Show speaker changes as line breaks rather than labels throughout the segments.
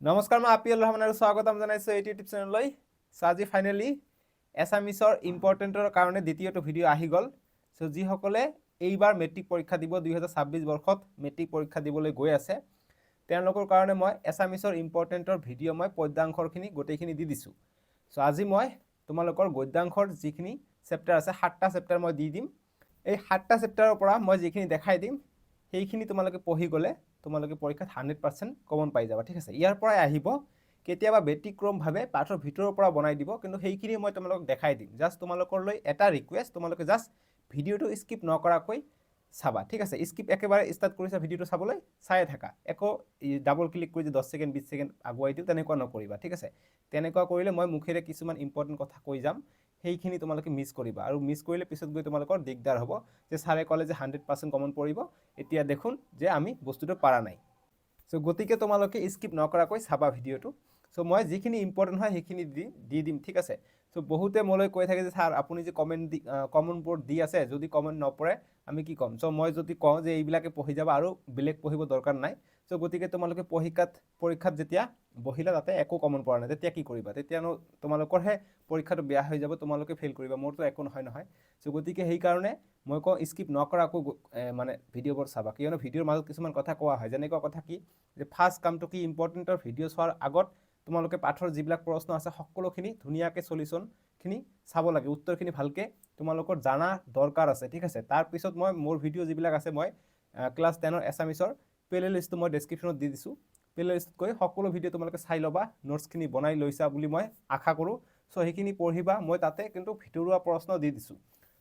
নমস্কাৰ, মই আপিল ৰহমান আৰু স্বাগতম জনাইছোঁ এইটো ইউটিউব চেনেললৈ। চ' আজি ফাইনেলি এছামিছৰ ইম্পৰ্টেণ্টৰ কাৰণে দ্বিতীয়টো ভিডিঅ' আহি গ'ল। চ' যিসকলে এইবাৰ মেট্ৰিক পৰীক্ষা দিব 2026 বৰ্ষত মেট্ৰিক পৰীক্ষা দিবলৈ গৈ আছে তেওঁলোকৰ কাৰণে মই এছামিছৰ ইম্পৰ্টেণ্টৰ ভিডিঅ' মই পদ্যাংশৰখিনি গোটেইখিনি দি দিছোঁ। চ' আজি মই তোমালোকৰ গদ্যাংশৰ যিখিনি চেপ্টাৰ আছে 7টা চেপ্টাৰ মই দি দিম। এই 7টা চেপ্টাৰৰ পৰা মই যিখিনি দেখাই দিম সেইখিনি তোমালোকে পঢ়ি গ'লে তোমালোকে পৰীক্ষাত 100% কমন পাই যাবা, ঠিক আছে। ইয়াৰ পৰাই আহিব কেতিয়াবা ব্যতিক্ৰমভাৱে পাঠৰ ভিতৰৰ পৰা বনাই দিব, কিন্তু সেইখিনি মই তোমালোকক দেখাই দিম। জাষ্ট তোমালোকলৈ এটা ৰিকুৱেষ্ট, তোমালোকে জাষ্ট ভিডিঅ'টো স্কিপ নকৰাকৈ চাবা, ঠিক আছে। স্কিপ একেবাৰে ষ্টাৰ্ট কৰিছা ভিডিঅ'টো চাবলৈ, চায়ে থাকা, একো ডাবল ক্লিক কৰি যে 10 ছেকেণ্ড 20 ছেকেণ্ড আগুৱাই দিওঁ তেনেকুৱা নকৰিবা, ঠিক আছে। তেনেকুৱা কৰিলে মই মুখেৰে কিছুমান ইম্পৰ্টেণ্ট কথা কৈ যাম, সেইখিনি তোমালোকে মিছ কৰিবা, আৰু মিছ কৰিলে পিছত গৈ তোমালোকৰ দিগদাৰ হ'ব যে ছাৰে ক'লে যে 100% কমন পৰিব, এতিয়া দেখোন যে আমি বস্তুটো পাৰা নাই। চ' গতিকে তোমালোকে স্কিপ নকৰাকৈ চাবা ভিডিঅ'টো। চ' মই যিখিনি ইম্পৰ্টেণ্ট হয় সেইখিনি দি দিম, ঠিক আছে। চ' বহুতে মোলৈ কৈ থাকে যে ছাৰ আপুনি যে কমনবোৰ দি আছে, যদি কমন নপৰে আমি কি ক'ম। চ' মই যদি কওঁ যে এইবিলাকে পঢ়ি যাবা আৰু বেলেগ পঢ়িব দৰকাৰ নাই, চ' গতিকে তোমালোকে পৰীক্ষাত যেতিয়া বহিলা তাতে একো কমন পৰা নাই, তেতিয়া কি কৰিবা? তেতিয়ানো তোমালোকৰহে পৰীক্ষাটো বেয়া হৈ যাব, তোমালোকে ফেইল কৰিবা, মোৰতো একো নহয়। চ' গতিকে সেইকাৰণে মই কওঁ স্কিপ নকৰাকৈ মানে ভিডিঅ'বোৰ চাবা, কিয়নো ভিডিঅ'ৰ মাজত কিছুমান কথা কোৱা হয়, যেনেকুৱা কথা কি যে ফাৰ্ষ্ট কামটো কি ইম্পৰ্টেণ্টৰ ভিডিঅ' চোৱাৰ আগত তোমালোকে পাঠৰ যিবিলাক প্ৰশ্ন আছে সকলোখিনি ধুনীয়াকৈ সলিউশ্যনখিনি চাব লাগে, উত্তৰখিনি ভালকৈ তোমালোকৰ জানা দৰকাৰ আছে, ঠিক আছে। তাৰপিছত মই মোৰ ভিডিঅ' যিবিলাক আছে মই ক্লাছ 10ৰ এছামিছৰ প্লে লিষ্টটো মই ডেছক্ৰিপশ্যনত দি দিছোঁ। প্লে লিষ্টত গৈ সকলো ভিডিঅ' তোমালোকে চাই ল'বা, নোটছখিনি বনাই লৈছা বুলি মই আশা কৰোঁ। চ' সেইখিনি পঢ়িবা, মই তাতে কিন্তু ভিতৰুৱা প্ৰশ্ন দি দিছোঁ।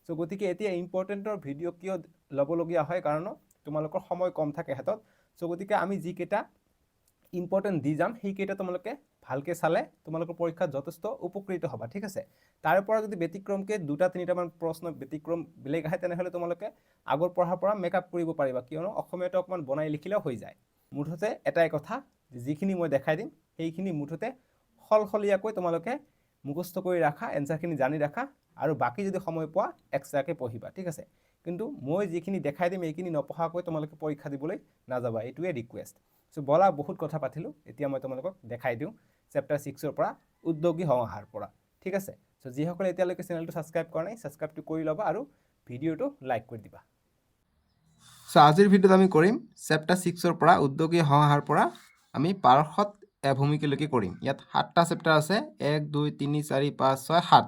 চ' গতিকে এতিয়া ইম্পৰ্টেণ্টৰ ভিডিঅ' কিয় ল'বলগীয়া হয়, কাৰণ তোমালোকৰ সময় কম থাকে হাতত। চ' গতিকে আমি যিকেইটা ইম্পৰ্টেণ্ট দি যাম সেইকেইটা তোমালোকে ভালকৈ চালে তোমালোকৰ পৰীক্ষাত যথেষ্ট উপকৃত হ'বা, ঠিক আছে। তাৰ পৰা যদি ব্যতিক্ৰমকৈ 2-3টামান প্ৰশ্ন ব্যতিক্ৰম বেলেগ আহে তেনেহ'লে তোমালোকে আগৰ পঢ়াৰ পৰা মেকআপ কৰিব পাৰিবা, কিয়নো অসমীয়াটো অকণমান বনাই লিখিলেও হৈ যায়। মুঠতে এটাই কথা, যিখিনি মই দেখাই দিম সেইখিনি মুঠতে সলসলীয়াকৈ তোমালোকে মুখস্থ কৰি ৰাখা, এনচাৰখিনি জানি ৰাখা, আৰু বাকী যদি সময় পোৱা এক্সট্ৰাকৈ পঢ়িবা, ঠিক আছে। কিন্তু মই যিখিনি দেখাই দিম এইখিনি নপঢ়াকৈ তোমালোকে পৰীক্ষা দিবলৈ নাযাবা, এইটোৱে ৰিকুৱেষ্ট। চ' বলা, বহুত কথা পাতিলোঁ, এতিয়া মই তোমালোকক দেখাই দিওঁ চেপ্টাৰ 6ৰ পৰা উদ্যোগী সমাহাৰ পৰা, ঠিক আছে। চ' যিসকলে এতিয়ালৈকে চেনেলটো ছাবস্ক্ৰাইব কৰা নাই ছাবস্ক্ৰাইবটো কৰি ল'বা আৰু ভিডিঅ'টো লাইক কৰি দিবা। চ' আজিৰ ভিডিঅ'ত আমি কৰিম চেপ্টাৰ 6ৰ পৰা উদ্যোগী সমাহাৰ পৰা আমি পাৰসত এভূমিকলৈকে কৰিম। ইয়াত 7টা চেপ্টাৰ আছে, 1 2 3 4 5 6 7।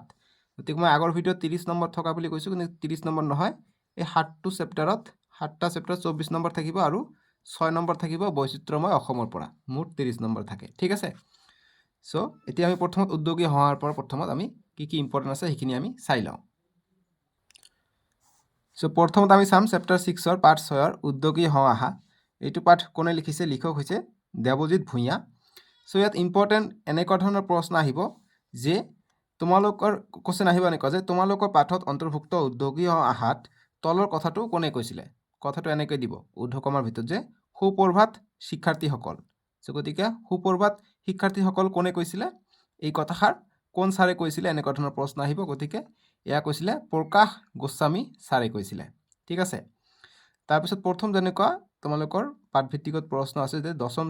গতিকে মই আগৰ ভিডিঅ'ত 30 নম্বৰ থকা বুলি কৈছোঁ, কিন্তু 30 নম্বৰ নহয়। এই 7টা চেপ্টাৰত 24 নম্বৰ থাকিব, আৰু 6 নম্বৰ থাকিব বৈচিত্ৰ্যময় অসমৰ পৰা, মুঠ 30 নম্বৰ থাকে, ঠিক আছে। চ' এতিয়া আমি প্ৰথমত উদ্যোগী সমাহাৰ পৰা প্ৰথমত আমি কি ইম্পৰ্টেণ্ট আছে সেইখিনি আমি চাই লওঁ। চ' প্ৰথমত আমি চাম চেপ্টাৰ 6ৰ পাৰ্ট 6ৰ উদ্যোগী সমাহাৰ। এইটো পাঠ কোনে লিখিছে? লিখক হৈছে দেৱজিৎ ভূঞা। চ' ইয়াত ইম্পৰ্টেণ্ট এনেকুৱা ধৰণৰ প্ৰশ্ন আহিব যে তোমালোকৰ কুৱেশ্যন আহিব এনেকুৱা যে তোমালোকৰ পাঠত অন্তৰ্ভুক্ত উদ্যোগী সমাহাৰত তলৰ কথাটো কোনে কৈছিলে? কথাটো এনেকৈ দিব ঊৰ্ধ্বকমাৰ ভিতৰত যে সুপ্ৰভাত শিক্ষাৰ্থীসকল। চ' গতিকে সুপ্ৰভাত শিক্ষাৰ্থীসকল কোনে কৈছিলে? এই কথাষাৰ কোন ছাৰে কৈছিলে? এনেকুৱা ধৰণৰ প্ৰশ্ন আহিব। গতিকে এয়া কৈছিলে প্ৰকাশ গোস্বামী ছাৰে কৈছিলে, ঠিক আছে। তাৰপিছত প্ৰথম যেনেকুৱা তোমালোকৰ পাঠভিত্তিকত প্ৰশ্ন আছে যে 10ম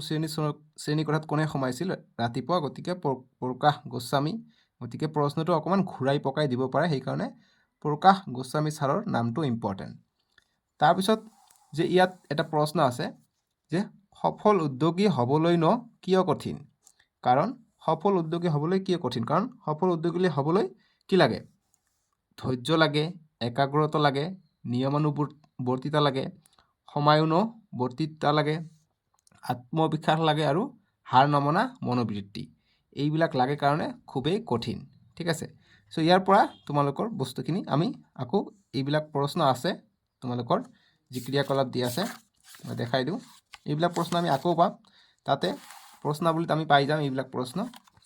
শ্ৰেণীকোঠাত কোনে সোমাইছিল ৰাতিপুৱা? গতিকে প্ৰকাশ গোস্বামী। গতিকে প্ৰশ্নটো অকণমান ঘূৰাই পকাই দিব পাৰে, সেইকাৰণে প্ৰকাশ গোস্বামী ছাৰৰ নামটো ইম্পৰ্টেণ্ট। তাৰপিছত যে ইয়াত এটা প্ৰশ্ন আছে যে সফল উদ্যোগী হ'বলৈ কিয় কঠিন? কাৰণ সফল উদ্যোগী হ'বলৈ কিয় কঠিন? কাৰণ সফল উদ্যোগী হ'বলৈ কি লাগে? ধৈৰ্য লাগে, একাগ্ৰতা লাগে, নিয়মানুবৰ্তিতা লাগে, সময়ানুবৰ্তিতা লাগে, আত্মবিশ্বাস লাগে, আৰু হাৰ নমনা মনোবৃত্তি। এইবিলাক লাগে কাৰণে খুবেই কঠিন, ঠিক আছে। চ' ইয়াৰ পৰা তোমালোকৰ বস্তুখিনি আমি আকৌ এইবিলাক প্ৰশ্ন আছে তোমালোকৰ যি ক্ৰিয়াকলাপ দি আছে মই দেখাই দিওঁ। এইবিলাক প্ৰশ্ন আমি আকৌ পাম, তাতে প্ৰশ্নাৱলীত আমি পাই যাম এইবিলাক প্ৰশ্ন।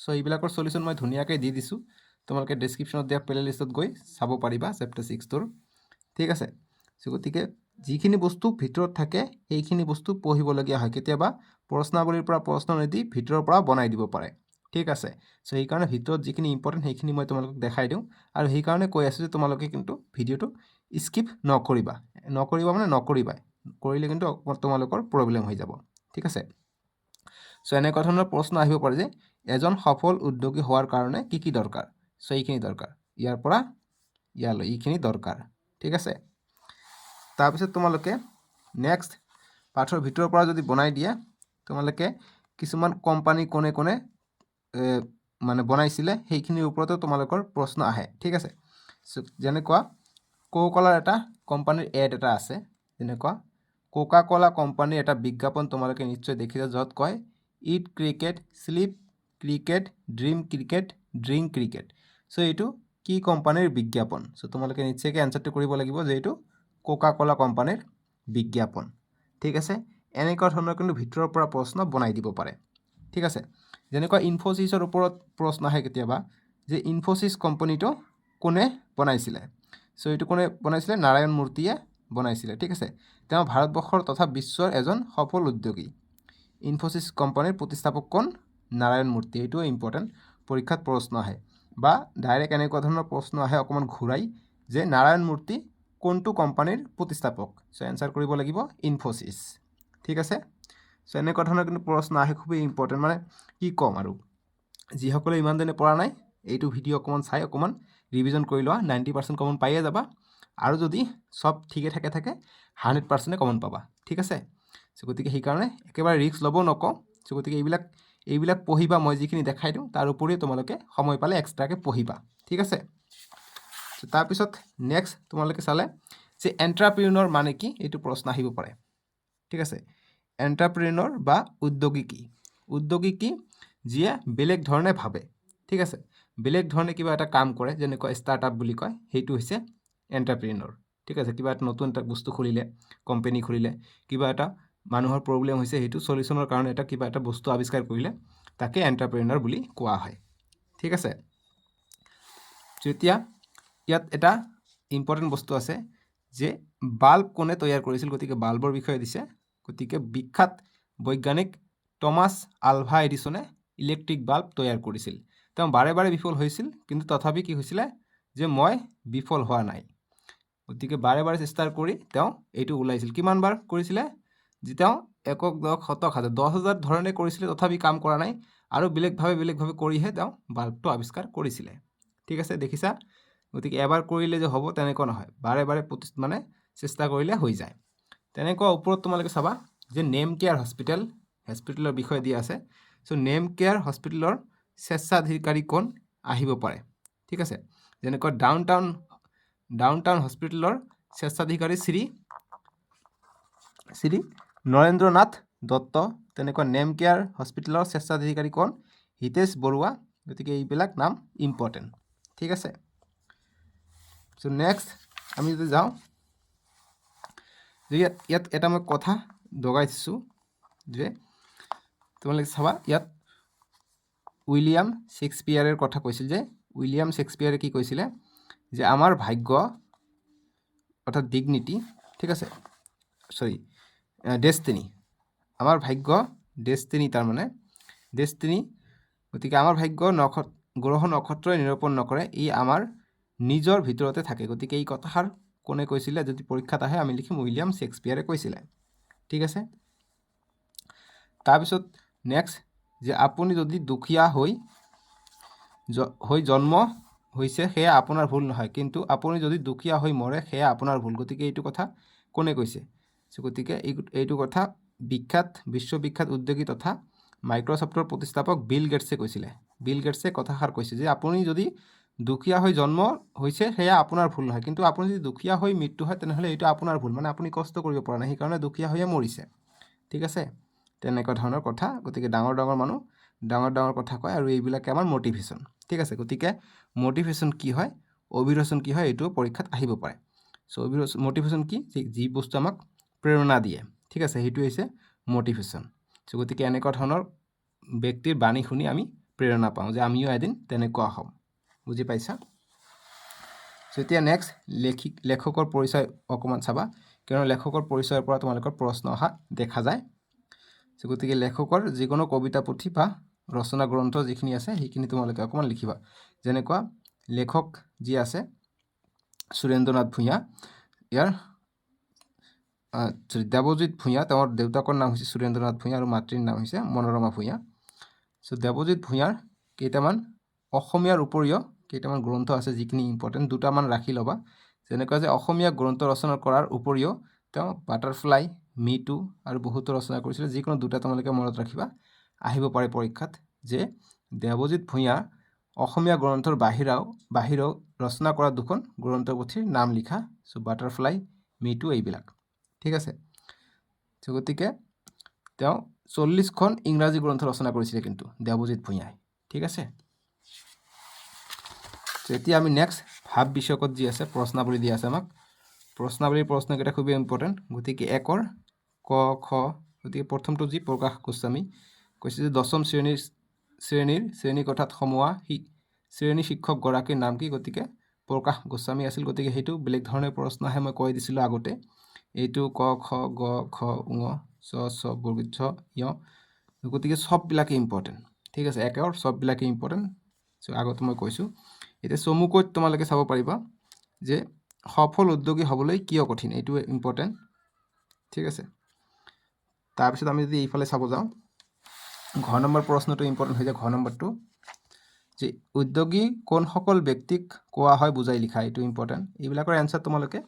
চ' এইবিলাকৰ সলিউশ্যন মই ধুনীয়াকৈ দি দিছোঁ, তোমালোকে ডেছক্ৰিপশ্যনত দিয়া প্লে লিষ্টত গৈ চাব পাৰিবা চেপ্টাৰ 6টোৰ, ঠিক আছে। চ' গতিকে যিখিনি বস্তু ভিতৰত থাকে সেইখিনি বস্তু পঢ়িবলগীয়া হয়। কেতিয়াবা প্ৰশ্নাৱলীৰ পৰা প্ৰশ্ন নিদি ভিতৰৰ পৰা বনাই দিব পাৰে, ঠিক আছে। চ' সেইকাৰণে ভিতৰত যিখিনি ইম্পৰ্টেণ্ট সেইখিনি মই তোমালোকক দেখাই দিওঁ, আৰু সেইকাৰণে কৈ আছোঁ যে তোমালোকে কিন্তু ভিডিঅ'টো স্কিপ নকৰিবা মানে নকৰিবাই, কৰিলে কিন্তু তোমালোকৰ প্ৰব্লেম হৈ যাব, ঠিক আছে। সো এনেকুৱা ধৰণৰ প্ৰশ্ন আহিব পাৰে যে এজন সফল উদ্যোগী হোৱাৰ কাৰণে কি কি দৰকাৰ। সো এইখিনি দৰকাৰ, ইয়াৰ পৰা ইয়ালৈ এইখিনি দৰকাৰ, ঠিক আছে। তাৰপিছত তোমালোকে নেক্সট পাঠৰ ভিতৰৰ পৰা যদি বনাই দিয়া, তোমালোকে কিছুমান কোম্পানী কোনে কোনে মানে বনাইছিলে সেইখিনিৰ ওপৰতো তোমালোকৰ প্ৰশ্ন আহে, ঠিক আছে। যেনেকুৱা কোকা-কোলাৰ এটা কোম্পানীৰ এড এটা আছে, যেনেকুৱা কোকা-কোলা কোম্পানীৰ এটা বিজ্ঞাপন তোমালোকে নিশ্চয় দেখিছা, য'ত কয় eat cricket, sleep cricket, dream cricket, drink cricket. So এইটো কি কোম্পানীৰ বিজ্ঞাপন। সো তোমালোকে নিশ্চয়কৈ এনচাৰটো কৰিব লাগিব যে এইটো কোকা-কোলা কোম্পানীৰ বিজ্ঞাপন, ঠিক আছে। এনেকুৱা ধৰণৰ কিন্তু ভিতৰৰ পৰা প্ৰশ্ন বনাই দিব পাৰে, ঠিক আছে। যেনেকুৱা ইনফোচিছৰ ওপৰত প্ৰশ্ন আহে কেতিয়াবা যে ইনফোচিছ কোম্পানীটো কোনে বনাইছিলে। সো এইটো কোনে বনাইছিলে, নাৰায়ণ মূৰ্তিয়ে বনাইছিলে, ঠিক আছে। তেওঁ ভাৰতবৰ্ষৰ তথা বিশ্বৰ এজন সফল উদ্যোগী। ইনফোচিছ কোম্পানীৰ প্ৰতিষ্ঠাপক কোন, নাৰায়ণ মূৰ্তি। এইটোও ইম্পৰ্টেণ্ট, পৰীক্ষাত প্ৰশ্ন আহে, বা ডাইৰেক্ট এনেকুৱা ধৰণৰ প্ৰশ্ন আহে অকণমান ঘূৰাই যে নাৰায়ণ মূৰ্তি কোনটো কোম্পানীৰ প্ৰতিষ্ঠাপক। সো এনচাৰ কৰিব লাগিব ইনফোচিছ, ঠিক আছে। সো এনেকুৱা ধৰণৰ কিন্তু প্ৰশ্ন আহে, খুবেই ইম্পৰ্টেণ্ট। মানে কি ক'ম আৰু, যিসকলে ইমান দিনে পৰা নাই এইটো ভিডিঅ' অকণমান চাই অকণমান ৰিভিজন কৰি লোৱা, 90% কমন পায়ে যাবা। আৰু যদি সব ঠিকে থাকে 100% কমন পাবা, ঠিক আছে। সো গতিকে সেইকাৰণে একেবাৰে ৰিস্ক ল'ব নকওঁ। সো গতিকে এইবিলাক পঢ়িবা, মই যিখিনি দেখাই দিওঁ তাৰ উপৰিও তোমালোকে সময় পালে এক্সট্ৰাকৈ পঢ়িবা, ঠিক আছে। তাৰপিছত নেক্সট তোমালোকে চালে যে এণ্টাৰপ্ৰিনৰ মানে কি, এইটো প্ৰশ্ন আহিব পাৰে, ঠিক আছে। এণ্টাৰপ্ৰিনৰ বা উদ্যোগী কি। উদ্যোগী কি, যিয়ে বেলেগ ধৰণে ভাবে, ঠিক আছে। বেলেগ ধৰণে কিবা এটা কাম কৰে, যেনেকুৱা ষ্টাৰ্টআপ বুলি কয়, সেইটো হৈছে এণ্টাৰপ্ৰিনৰ, ঠিক আছে। কিবা এটা নতুন এটা বস্তু খুলিলে, কোম্পানী খুলিলে, কিবা এটা মানুহৰ প্ৰব্লেম হৈছে সেইটো সলিউশ্যনৰ কাৰণে কিবা এটা বস্তু আৱিষ্কাৰ কৰিলে, তাকে এণ্টাৰপ্ৰিনৰ বুলি কোৱা হয়, ঠিক আছে। যেতিয়া ইয়াত এটা ইম্পৰ্টেণ্ট বস্তু আছে যে বাল্ব কোনে তৈয়াৰ কৰিছিল, গতিকে বাল্বৰ বিষয়ে দিছে। গতিকে বিখ্যাত বৈজ্ঞানিক টমাছ আলভা এডিছনে ইলেক্ট্ৰিক বাল্ব তৈয়াৰ কৰিছিল। তেওঁ বাৰে বাৰে বিফল হৈছিল, কিন্তু তথাপি কি হৈছিলে যে মই বিফল হোৱা নাই। গতিকে বাৰে বাৰে চেষ্টা কৰি তেওঁ এইটো ওলাইছিল। কিমান বাৰ কৰিছিলে, যে তেওঁ 1, 10, 100, 10,000 ধৰণে কৰিছিলে, তথাপি কাম কৰা নাই, আৰু বেলেগভাৱে কৰিহে তেওঁ বাল্বটো আৱিষ্কাৰ কৰিছিলে, ঠিক আছে। দেখিছা, গতিকে এবাৰ কৰিলে যে হ'ব তেনেকুৱা নহয়, বাৰে বাৰে মানে চেষ্টা কৰিলে হৈ যায়। তেনেকুৱা ওপৰত তোমালোকে চাবা যে নেম কেয়াৰ হস্পিটেলৰ বিষয়ে দিয়া আছে। সো নেম কেয়াৰ হস্পিটেলৰ স্বেচ্ছাধিকাৰী কোন আহিব পাৰে, ঠিক আছে। যেনেকুৱা ডাউন টাউন হস্পিটেলৰ স্বেচ্ছাধিকাৰী শ্ৰী নৰেন্দ্ৰনাথ দত্ত। তেনেকুৱা নেম কেয়াৰ হস্পিটেলৰ স্বেচ্ছাধিকাৰী কোন, হিতেশ বৰুৱা। গতিকে এইবিলাক নাম ইম্পৰ্টেণ্ট, ঠিক আছে। সো নেক্সট আমি যদি যাওঁ, যে ইয়াত এটা মই কথা দগাইছোঁ যে তোমালোকে চাবা, ইয়াত উইলিয়াম শ্বেক্সপিয়াৰৰ কথা কৈছিল, যে উইলিয়াম শ্বেক্সপিয়াৰে কি কৈছিলে, যে আমাৰ ভাগ্য অৰ্থাৎ ডিগনিটি, ঠিক আছে, ডেষ্টিনি, আমাৰ ভাগ্য ডেষ্টিনি, তাৰমানে ডেষ্টিনি। গতিকে আমাৰ ভাগ্য গ্ৰহ নক্ষত্ৰই নিৰূপণ নকৰে, ই আমাৰ নিজৰ ভিতৰতে থাকে। গতিকে এই কথাষাৰ কোনে কৈছিলে, যদি পৰীক্ষাত আহে আমি লিখিম উইলিয়াম শ্বেক্সপিয়াৰে কৈছিলে, ঠিক আছে। তাৰপিছত নেক্সট, যে আপুনি যদি দুখীয়া হৈ জন্ম হৈছে সেয়া আপোনাৰ ভুল নহয়, কিন্তু আপুনি যদি দুখীয়া হৈ মৰে সেয়া আপোনাৰ ভুল। গতিকে এইটো কথা কোনে কৈছে, গতিকে এইটো কথা বিশ্ববিখ্যাত উদ্যোগী তথা মাইক্ৰ'ছফ্টৰ প্ৰতিষ্ঠাপক বিল গেটছে কৈছিলে। বিল গেটছে কথাষাৰ কৈছে যে আপুনি যদি দুখীয়া হৈ জন্ম হৈছে সেয়া আপোনাৰ ভুল নহয়, কিন্তু আপুনি যদি দুখীয়া হৈ মৃত্যু হয় তেনেহ'লে এইটো আপোনাৰ ভুল, মানে আপুনি কষ্ট কৰিব পৰা নাই, সেইকাৰণে দুখীয়া হৈয়ে মৰিছে, ঠিক আছে। তেনেকুৱা ধৰণৰ কথা। গতিকে ডাঙৰ মানুহ ডাঙৰ কথা কয়, আৰু এইবিলাকে আমাৰ মটিভেশ্যন, ঠিক আছে। গতিকে মটিভেশ্যন কি হয়, অভিৰচন কি হয়, এইটো পৰীক্ষাত আহিব পাৰে। চ' মটিভেশ্যন কি, যি বস্তু আমাক প্ৰেৰণা দিয়ে, ঠিক আছে, সেইটো হৈছে মটিভেশ্যন। চ' গতিকে এনেকুৱা ধৰণৰ ব্যক্তিৰ বাণী শুনি আমি প্ৰেৰণা পাওঁ যে আমিও এদিন তেনেকুৱা হ'ম, বুজি পাইছা। চ' এতিয়া নেক্সট লেখকৰ পৰিচয় অকণমান চাবা, কিয়নো লেখকৰ পৰিচয়ৰ পৰা তোমালোকৰ প্ৰশ্ন অহা দেখা যায়। চ' গতিকে লেখকৰ যিকোনো কবিতা পুথি বা ৰচনা গ্ৰন্থ যিখিনি আছে সেইখিনি তোমালোকে অকণমান লিখিবা। যেনেকুৱা লেখক যি আছে সুৰেন্দ্ৰনাথ ভূঞা, ইয়াৰ
দেৱজিৎ ভূঞা, তেওঁৰ দেউতাকৰ নাম হৈছে সুৰেন্দ্ৰনাথ ভূঞা আৰু মাতৃৰ নাম হৈছে মনোৰমা ভূঞা। দেৱজিৎ ভূঞাৰ কেইটামান অসমীয়াৰ উপৰিও কেইটামান গ্ৰন্থ আছে যিখিনি ইম্পৰ্টেণ্ট, দুটামান ৰাখি ল'বা। যেনেকুৱা যে অসমীয়া গ্ৰন্থ ৰচনা কৰাৰ উপৰিও তেওঁ বাটাৰফ্লাই, মি টু আৰু বহুতো ৰচনা কৰিছিলে। যিকোনো দুটা তোমালোকে মনত ৰাখিবা, আহিব পাৰে পৰীক্ষাত, যে দেৱজিৎ ভূঞা অসমীয়া গ্ৰন্থৰ বাহিৰেও ৰচনা কৰা দুখন গ্ৰন্থপুথিৰ নাম লিখা। বাটাৰফ্লাই, মি টু এইবিলাক, ঠিক আছে। গতিকে তেওঁ 40খন ইংৰাজী গ্ৰন্থ ৰচনা কৰিছিলে কিন্তু দেৱজিৎ ভূঞাই, ঠিক আছে। এতিয়া আমি নেক্সট ভাৱ বিষয়কত যি আছে প্ৰশ্নাৱলী দিয়া আছে আমাক। প্ৰশ্নাৱলীৰ প্ৰশ্নকেইটা খুবেই ইম্পৰ্টেণ্ট। গতিকে 1ৰ ক খ, গতিকে প্ৰথমটো যি প্ৰকাশ গোস্বামী কৈছে যে 10ম শ্ৰেণী কোঠাত সোমোৱা শ্ৰেণী শিক্ষকগৰাকীৰ নাম কি? গতিকে প্ৰকাশ গোস্বামী আছিল। গতিকে সেইটো বেলেগ ধৰণৰ প্ৰশ্ন আহে, মই কৈ দিছিলোঁ আগতে। এইটো ক খ গ ঘ ঙ চ ছ বৰ্গীয় ছ য়, গতিকে চববিলাকে ইম্পৰ্টেণ্ট, ঠিক আছে। 1ৰ চববিলাকে ইম্পৰ্টেণ্ট, আগতে মই কৈছোঁ। এতিয়া চমুকৈ তোমালোকে চাব পাৰিবা যে সফল উদ্যোগী হ'বলৈ কিয় কঠিন, এইটো ইম্পৰ্টেণ্ট, ঠিক আছে। তাৰপিছত আমি যদি এইফালে চাব যাওঁ, ঘ নম্বৰ প্ৰশ্নটো ইম্পৰ্টেণ্ট হৈ যায়। ঘ নম্বৰটো যে উদ্যোগী কোনসকল ব্যক্তিক কোৱা হয় বুজাই লিখা, এইটো ইম্পৰ্টেণ্ট। এইবিলাকৰ এনচাৰ তোমালোকে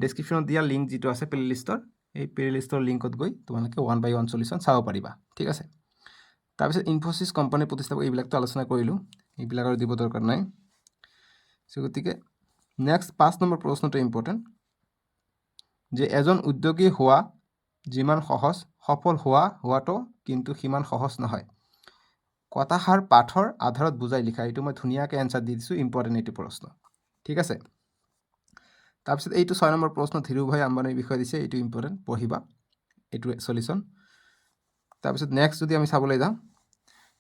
ডেছক্ৰিপশ্যনত দিয়া লিংক যিটো আছে প্লেলিষ্টৰ, এই প্লেলিষ্টৰ লিংকত গৈ তোমালোকে 1 by 1 চলিউশ্যন চাব পাৰিবা, ঠিক আছে। তাৰপিছত ইনফোচিছ কোম্পানীৰ প্ৰতিষ্ঠাপক, এইবিলাকতো আলোচনা কৰিলোঁ, এইবিলাক আৰু দিব দৰকাৰ নাই। গতিকে নেক্সট 5 নম্বৰ প্ৰশ্নটো ইম্পৰ্টেণ্ট, যে এজন উদ্যোগী হোৱা যিমান সহজ, সফল হোৱাটো কিন্তু সিমান সহজ নহয়। কথাষাৰ পাঠৰ আধাৰত বুজাই লিখা, এইটো মই ধুনীয়াকৈ এনচাৰ দি দিছোঁ, ইম্পৰ্টেণ্ট এইটো প্ৰশ্ন, ঠিক আছে। তাৰপিছত এইটো 6 নম্বৰ প্ৰশ্ন ধীৰুভাই আম্বানীৰ বিষয়ে দিছে, এইটো ইম্পৰ্টেণ্ট, পঢ়িবা, এইটো চলিউশ্যন। তাৰপিছত নেক্সট যদি আমি চাবলৈ যাওঁ,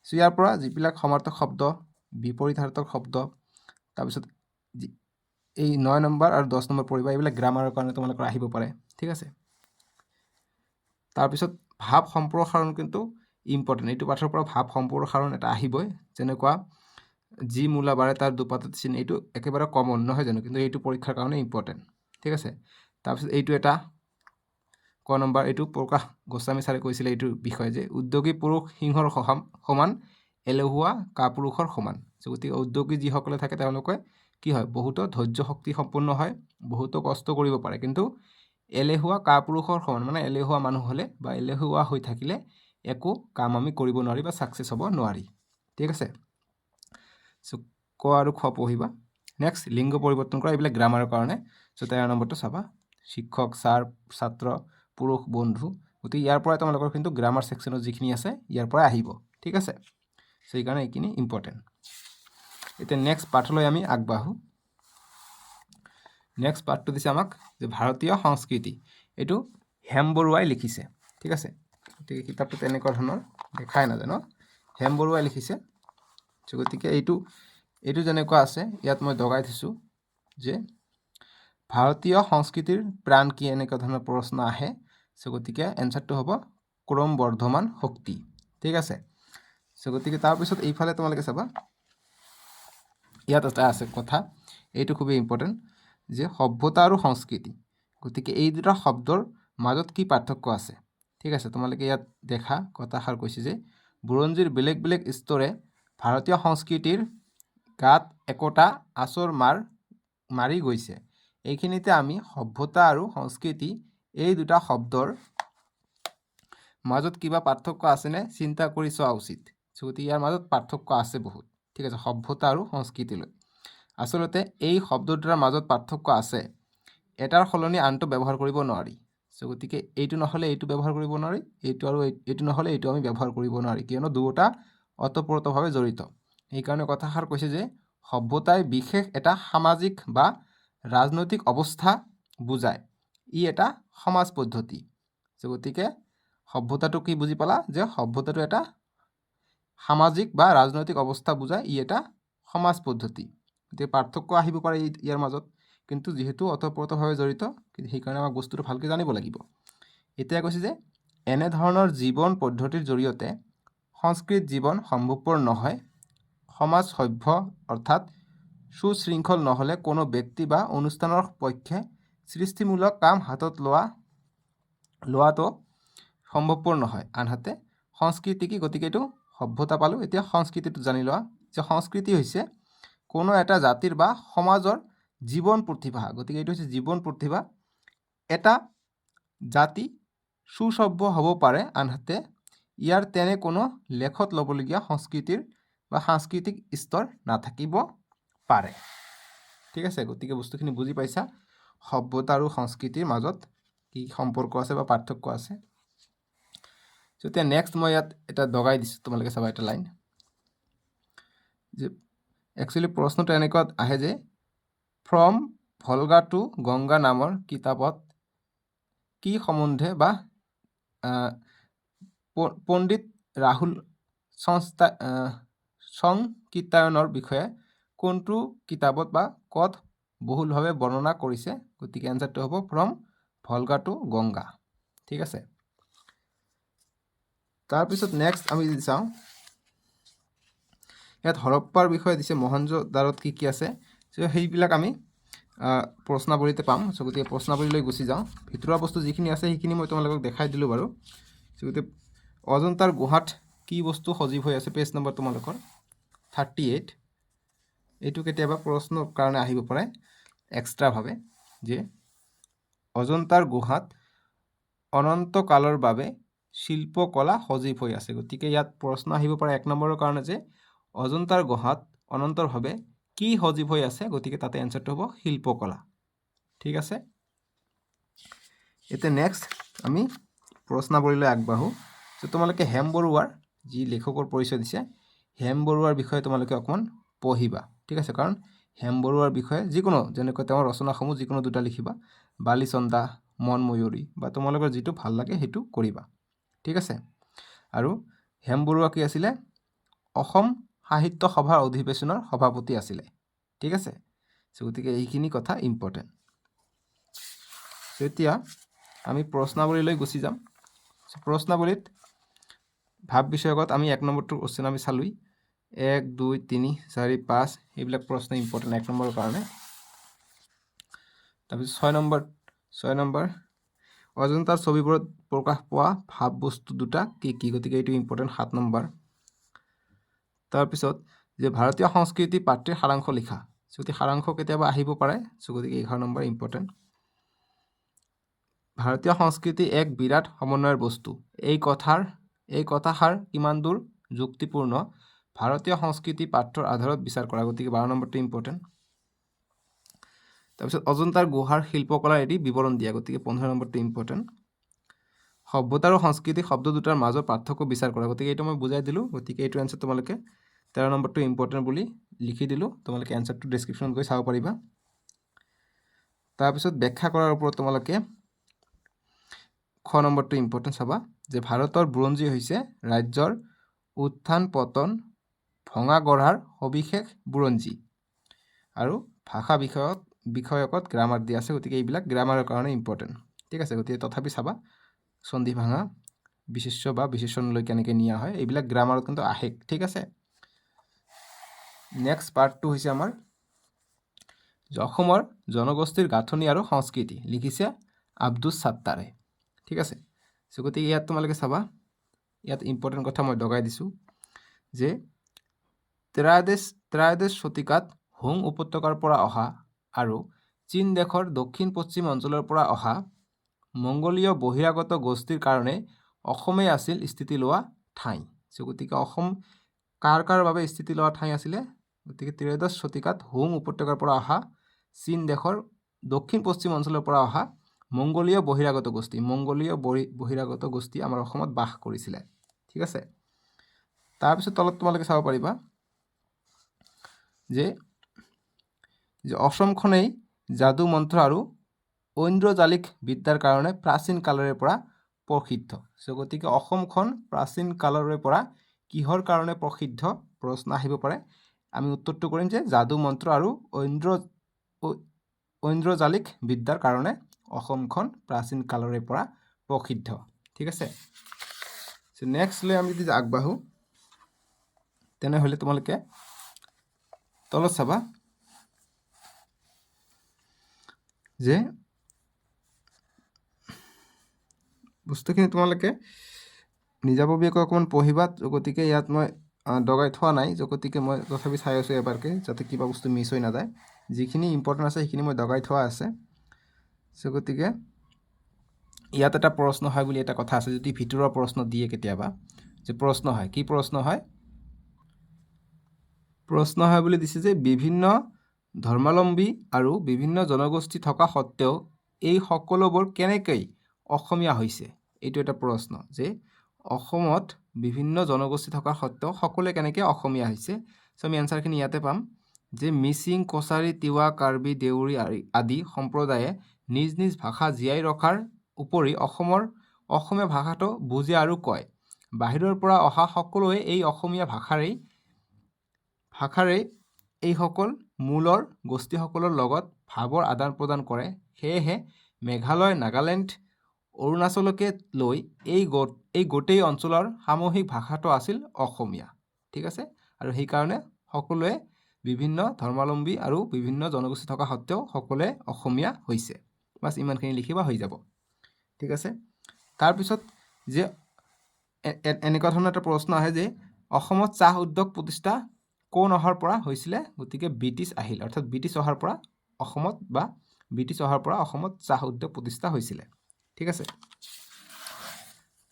ইয়াৰ পৰা যিবিলাক সমাৰ্থক শব্দ, বিপৰীতাৰ্থক শব্দ, তাৰপিছত এই 9 নম্বৰ আৰু 10 নম্বৰ পঢ়িবা, এইবিলাক গ্ৰামাৰৰ কাৰণে তোমালোকৰ আহিব পাৰে, ঠিক আছে। তাৰপিছত ভাৱ সম্প্ৰসাৰণ কিন্তু ইম্পৰ্টেণ্ট, এইটো পাঠৰ পৰা ভাৱ সম্প্ৰসাৰণ এটা আহিবই। যেনেকুৱা যি মূলা বাৰে তাৰ দুপাতত চিন, এইটো একেবাৰে কমন নহয় জানো, কিন্তু এইটো পৰীক্ষাৰ কাৰণে ইম্পৰ্টেণ্ট, ঠিক আছে। তাৰপিছত এইটো এটা ক নম্বৰ, এইটো প্ৰকাশ গোস্বামী ছাৰে কৈছিলে এইটোৰ বিষয়ে, যে উদ্যোগী পুৰুষ সিংহৰ সমান, এলেহুৱা কাপুৰুষৰ সমান। গতিকে উদ্যোগী যিসকলে থাকে তেওঁলোকে কি হয়, বহুতো ধৈৰ্য শক্তি সম্পন্ন হয়, বহুতো কষ্ট কৰিব পাৰে, কিন্তু এলেহুৱা কাপুৰুষৰ সমান, মানে এলেহুৱা মানুহ হ'লে বা এলেহুৱা হৈ থাকিলে একো কাম আমি কৰিব নোৱাৰি বা ছাকচেছ হ'ব নোৱাৰি, ঠিক আছে। ক আৰু খ পঢ়িবা। নেক্সট লিংগ পৰিৱৰ্তন কৰা, এইবিলাক গ্ৰামাৰৰ কাৰণে। 13 নম্বৰটো চাবা, শিক্ষক, ছাৰ, ছাত্ৰ, পুৰুষ, বন্ধু। গতিকে ইয়াৰ পৰাই তোমালোকৰ কিন্তু গ্ৰামাৰ ছেকশ্যনত যিখিনি আছে ইয়াৰ পৰাই আহিব, ঠিক আছে। সেইকাৰণে এইখিনি ইম্পৰ্টেণ্ট। এতিয়া নেক্সট পাঠলৈ আমি আগবাঢ়োঁ। নেক্সট পাঠটো দিছে আমাক যে ভাৰতীয় সংস্কৃতি, এইটো হেম বৰুৱাই লিখিছে, ঠিক আছে। গতিকে কিতাপটো তেনেকুৱা ধৰণৰ দেখাই নাযায় ন, হেম বৰুৱাই লিখিছে। গতিকে এইটো যেনেকুৱা আছে, ইয়াত মই দগাই থৈছোঁ যে ভাৰতীয় সংস্কৃতিৰ প্ৰাণ কি, এনেকুৱা ধৰণৰ প্ৰশ্ন আহে। গতিকে এনচাৰটো হ'ব ক্ৰমবৰ্ধমান শক্তি, ঠিক আছে। গতিকে তাৰপিছত এইফালে তোমালোকে চাবা, ইয়াত এটা আছে কথা, এইটো খুবেই ইম্পৰ্টেণ্ট, যে সভ্যতা আৰু সংস্কৃতি। গতিকে এই দুটা শব্দৰ মাজত কি পাৰ্থক্য আছে, ঠিক আছে। তোমালোকে ইয়াত দেখা কথাষাৰ কৈছে যে বুৰঞ্জীৰ বেলেগ বেলেগ স্তৰে ভাৰতীয় সংস্কৃতিৰ গাত একোটা আচৰ মাৰি গৈছে। এইখিনিতে আমি সভ্যতা আৰু সংস্কৃতি এই দুটা শব্দৰ মাজত কিবা পাৰ্থক্য আছেনে চিন্তা কৰি চোৱা উচিত। গতিকে ইয়াৰ মাজত পাৰ্থক্য আছে বহুত, ঠিক আছে, সভ্যতা আৰু সংস্কৃতিলৈ। আচলতে এই শব্দ দুটাৰ মাজত পাৰ্থক্য আছে, এটাৰ সলনি আনটো ব্যৱহাৰ কৰিব নোৱাৰি। গতিকে এইটো নহ'লে এইটো ব্যৱহাৰ কৰিব নোৱাৰি, এইটো নহ'লে এইটো আমি ব্যৱহাৰ কৰিব নোৱাৰি, কিয়নো দুয়োটা ওতঃপ্ৰোতভাৱে জড়িত। সেইকাৰণে কথাষাৰ কৈছে যে সভ্যতাই বিশেষ এটা সামাজিক বা ৰাজনৈতিক অৱস্থা বুজায়, ই এটা সমাজ পদ্ধতি। গতিকে সভ্যতাটো কি বুজি পালা, যে সভ্যতাটো এটা সামাজিক বা ৰাজনৈতিক অৱস্থা বুজায়, ই এটা সমাজ পদ্ধতি। গতিকে পাৰ্থক্য আহিব পাৰে ইয়াৰ মাজত, কিন্তু যিহেতু ওতঃপ্ৰোতভাৱে জড়িত, সেইকাৰণে আমাক বস্তুটো ভালকৈ জানিব লাগিব। এতিয়া কৈছে যে এনেধৰণৰ জীৱন পদ্ধতিৰ জৰিয়তে সংস্কৃত জীৱন সম্ভৱপৰ নহয়। সমাজ সভ্য অৰ্থাৎ সুশৃংখল নহ'লে কোনো ব্যক্তি বা অনুষ্ঠানৰ পক্ষে সৃষ্টিমূলক কাম হাতত লোৱা লোৱাটো সম্ভৱপৰ নহয়। আনহাতে সংস্কৃতি কি, গতিকে এইটো সভ্যতা পালোঁ। এতিয়া সংস্কৃতিটো জানি লোৱা যে সংস্কৃতি হৈছে কোনো এটা জাতিৰ বা সমাজৰ জীৱন প্ৰতিভা। গতিকে এইটো হৈছে জীৱন প্ৰতিভা। এটা জাতি সুসভ্য হ'ব পাৰে, আনহাতে ইয়াৰ তেনে কোনো লেখত ল'বলগীয়া সংস্কৃতিৰ বা সাংস্কৃতিক স্তৰ নাথাকিব পাৰে। ঠিক আছে, গতিকে বস্তুখিনি বুজি পাইছা সভ্যতা আৰু সংস্কৃতিৰ মাজত কি সম্পৰ্ক আছে বা পাৰ্থক্য আছে। এতিয়া নেক্সট মই ইয়াত এটা দগাই দিছোঁ, তোমালোকে চাবা এটা লাইন যে একচুৱেলি প্ৰশ্নটো এনেকুৱা আহে যে ফ্ৰম ভলগা টু গংগা নামৰ কিতাপত কি সম্বন্ধে বা পণ্ডিত ৰাহুল সংকীৰ্তনৰ বিষয়ে কোনটো কিতাপত বা ক'ত বহুলভাৱে বৰ্ণনা কৰিছে। গতিকে এনচাৰটো হ'ব ফ্ৰম ভলগা টু গংগা। ঠিক আছে, তাৰপিছত নেক্সট আমি যদি চাওঁ ইয়াত হৰপ্পাৰ বিষয়ে দিছে, মহেঞ্জোদাৰোত কি কি আছে, সেইবিলাক আমি প্ৰশ্নাৱলীতে পাম। গতিকে প্ৰশ্নাৱলীলৈ গুচি যাওঁ। ভিতৰুৱা বস্তু যিখিনি আছে সেইখিনি মই তোমালোকক দেখাই দিলোঁ বাৰু। গতিকে অজন্তাৰ গুহাত কি বস্তু সজীৱ হৈ আছে, পেজ নম্বৰ তোমালোকৰ 38। এইটো কেতিয়াবা প্ৰশ্নৰ কাৰণে আহিব পাৰে এক্সট্ৰাভাৱে যে অজন্তাৰ গুহাত অনন্তকালৰ বাবে শিল্পকলা সজীৱ হৈ আছে। গতিকে ইয়াত প্ৰশ্ন আহিব পাৰে 1 নম্বৰৰ কাৰণে যে অজন্তাৰ গুহাত অনন্তৰভাৱে কি সজীৱ হৈ আছে। গতিকে তাতে এনচাৰটো হ'ব শিল্পকলা। ঠিক আছে, এতিয়া নেক্সট আমি প্ৰশ্নাৱলীলৈ আগবাঢ়োঁ। তোমালোকে হেম বৰুৱাৰ যি লেখকৰ পৰিচয় দিছে, হেম বৰুৱাৰ বিষয়ে তোমালোকে অকণমান পঢ়িবা। ঠিক আছে, কাৰণ হেম বৰুৱাৰ বিষয়ে যিকোনো যেনেকৈ তেওঁৰ ৰচনাসমূহ যিকোনো 2টা লিখিবা, বালিচন্দা, মন ময়ূৰী বা তোমালোকৰ যিটো ভাল লাগে সেইটো কৰিবা। ঠিক আছে, আৰু হেম বৰুৱা কি আছিলে, অসম সাহিত্য সভাৰ অধিৱেশনৰ সভাপতি আছিলে। ঠিক আছে, গতিকে এইখিনি কথা ইম্পৰ্টেণ্ট। এতিয়া আমি প্ৰশ্নাৱলীলৈ গুচি যাম। প্ৰশ্নাৱলীত ভাৱ বিষয়কত আমি 1 নম্বৰটোৰ কোৱেশ্যন আমি চালোঁই। 1, 2, 3, 4, 5 এইবিলাক প্ৰশ্ন ইম্পৰ্টেণ্ট 1 নম্বৰৰ কাৰণে। তাৰপিছত 6 নম্বৰ অজন্তাৰ ছবিবোৰত প্ৰকাশ পোৱা ভাৱ বস্তু 2টা কি কি। গতিকে এইটো ইম্পৰ্টেণ্ট 7 নম্বৰ। তাৰপিছত যে ভাৰতীয় সংস্কৃতি পাঠ্যৰ সাৰাংশ লিখা। গতিকে সাৰাংশ কেতিয়াবা আহিব পাৰে। গতিকে 11 নম্বৰ ইম্পৰ্টেণ্ট। ভাৰতীয় সংস্কৃতি এক বিৰাট সমন্বয়ৰ বস্তু। এই কথাষাৰ কিমান দূৰ যুক্তিপূৰ্ণ, ভাৰতীয় সংস্কৃতি পাঠ্যৰ আধাৰত বিচাৰ কৰা। গতিকে 12 নম্বৰটো ইম্পৰ্টেণ্ট। তাৰপিছত অজন্তাৰ গুহাৰ শিল্পকলাৰ এটি বিৱৰণ দিয়া। গতিকে 15 নম্বৰটো ইম্পৰ্টেণ্ট। সভ্যতা আৰু সংস্কৃতি শব্দ 2টাৰ মাজৰ পাৰ্থক্য বিচাৰ কৰা। গতিকে এইটো মই বুজাই দিলোঁ। গতিকে এইটো এনচাৰ তোমালোকে 13 নম্বৰটো ইম্পৰ্টেণ্ট বুলি লিখি দিলোঁ। তোমালোকে এনচাৰটো ডেছক্ৰিপশ্যনত গৈ চাব পাৰিবা। তাৰপিছত ব্যাখ্যা কৰাৰ ওপৰত তোমালোকে 6 নম্বৰটো ইম্পৰ্টেণ্ট চাবা যে ভাৰতৰ বুৰঞ্জী হৈছে ৰাজ্যৰ উত্থান পতন ভঙা গঢ়াৰ সবিশেষ বুৰঞ্জী, আৰু ভাষা বিষয়কত গ্ৰামাৰ দিয়া আছে। গতিকে এইবিলাক গ্ৰামাৰৰ কাৰণে ইম্পৰ্টেণ্ট। ঠিক আছে, গতিকে তথাপি চাবা সন্ধি ভাঙা বিশেষ্য বা বিশেষণলৈ কেনেকৈ নিয়া হয়, এইবিলাক গ্ৰামাৰত কিন্তু আহে। ঠিক আছে, নেক্সট পাৰ্টটো হৈছে আমাৰ অসমৰ জনগোষ্ঠীৰ গাঁথনি আৰু সংস্কৃতি, লিখিছে আব্দুছ ছাত্তাৰে। ঠিক আছে, গতিকে ইয়াত তোমালোকে চাবা, ইয়াত ইম্পৰ্টেণ্ট কথা মই দগাই দিছোঁ যে ত্ৰয়োদশ শতিকাত হুং উপত্যকাৰ পৰা অহা আৰু চীন দেশৰ দক্ষিণ পশ্চিম অঞ্চলৰ পৰা অহা মংগোলীয় বহিৰাগত গোষ্ঠীৰ কাৰণে অসমেই আছিল স্থিতি লোৱা ঠাই। গতিকে অসম কাৰ বাবে স্থিতি লোৱা ঠাই আছিলে। গতিকে ত্ৰয়োদশ শতিকাত হুং উপত্যকাৰ পৰা অহা চীন দেশৰ দক্ষিণ পশ্চিম অঞ্চলৰ পৰা অহা মংগোলীয় বহিৰাগত গোষ্ঠী আমাৰ অসমত বাস কৰিছিলে। ঠিক আছে, তাৰপিছত তলত তোমালোকে চাব পাৰিবা যে অসমখনেই যাদু মন্ত্ৰ আৰু ঐন্দ্ৰজালিক বিদ্যাৰ কাৰণে প্ৰাচীন কালৰে পৰা প্ৰসিদ্ধ। গতিকে অসমখন প্ৰাচীন কালৰে পৰা কিহৰ কাৰণে প্ৰসিদ্ধ, প্ৰশ্ন আহিব পাৰে। আমি উত্তৰটো কৰিম যে যাদু মন্ত্ৰ আৰু ঐন্দ্ৰজালিক বিদ্যাৰ কাৰণে অসমখন প্ৰাচীন কালৰে পৰা প্ৰসিদ্ধ। ঠিক আছে, নেক্সটলৈ আমি যদি আগবাঢ়োঁ তেনেহ'লে তোমালোকে তলত চাবা যে বস্তুখিনি তোমালোকে নিজাববীয়াকৈ অকণমান পঢ়িবা, গতিকে ইয়াত মই দগাই থোৱা নাই, গতিকে মই তথাপি চাই আছোঁ এবাৰকৈ যাতে কিবা বস্তু মিছ হৈ নাযায়। যিখিনি ইম্পৰ্টেণ্ট আছে সেইখিনি মই দগাই থোৱা আছে। গতিকে ইয়াত এটা প্ৰশ্ন হয় বুলি এটা কথা আছে, যদি ভিতৰুৱা প্ৰশ্ন দিয়ে কেতিয়াবা, যে প্ৰশ্ন হয়, কি প্ৰশ্ন হয়? প্ৰশ্ন হয় বুলি দিছে যে বিভিন্ন ধৰ্মাৱলম্বী আৰু বিভিন্ন জনগোষ্ঠী থকা সত্ত্বেও এই সকলোবোৰ কেনেকৈ অসমীয়া হৈছে? এইটো এটা প্ৰশ্ন, যে অসমত বিভিন্ন জনগোষ্ঠী থকা সত্ত্বেও সকলোৱে কেনেকৈ অসমীয়া হৈছে। চ' আমি এনচাৰখিনি ইয়াতে পাম, যে মিচিং, কছাৰী, তিৱা, কাৰ্বি, দেউৰী আদি সম্প্ৰদায়ে নিজ নিজ ভাষা জীয়াই ৰখাৰ উপৰি অসমীয়া ভাষাটো বুজে আৰু কয়। বাহিৰৰ পৰা অহা সকলোৱে এই অসমীয়া ভাষাৰেই এইসকল মূলৰ গোষ্ঠীসকলৰ লগত ভাৱৰ আদান প্ৰদান কৰে। সেয়েহে মেঘালয়, নাগালেণ্ড, অৰুণাচলকে লৈ এই গোটেই অঞ্চলৰ সামূহিক ভাষাটো আছিল অসমীয়া। ঠিক আছে, আৰু সেইকাৰণে সকলোৱে বিভিন্ন ধৰ্মাৱলম্বী আৰু বিভিন্ন জনগোষ্ঠী থকা সত্ত্বেও সকলোৱে অসমীয়া হৈছে। বাছ ইমানখিনি লিখিবা হৈ যাব। ঠিক আছে, তাৰপিছত যে এনেকুৱা ধৰণৰ এটা প্ৰশ্ন আহে যে অসমত চাহ উদ্যোগ প্ৰতিষ্ঠা কোন অহাৰ পৰা হৈছিলে? গতিকে ব্ৰিটিছ আহিল, অৰ্থাৎ ব্ৰিটিছ অহাৰ পৰা অসমত চাহ উদ্যোগ প্ৰতিষ্ঠা হৈছিলে। ঠিক আছে,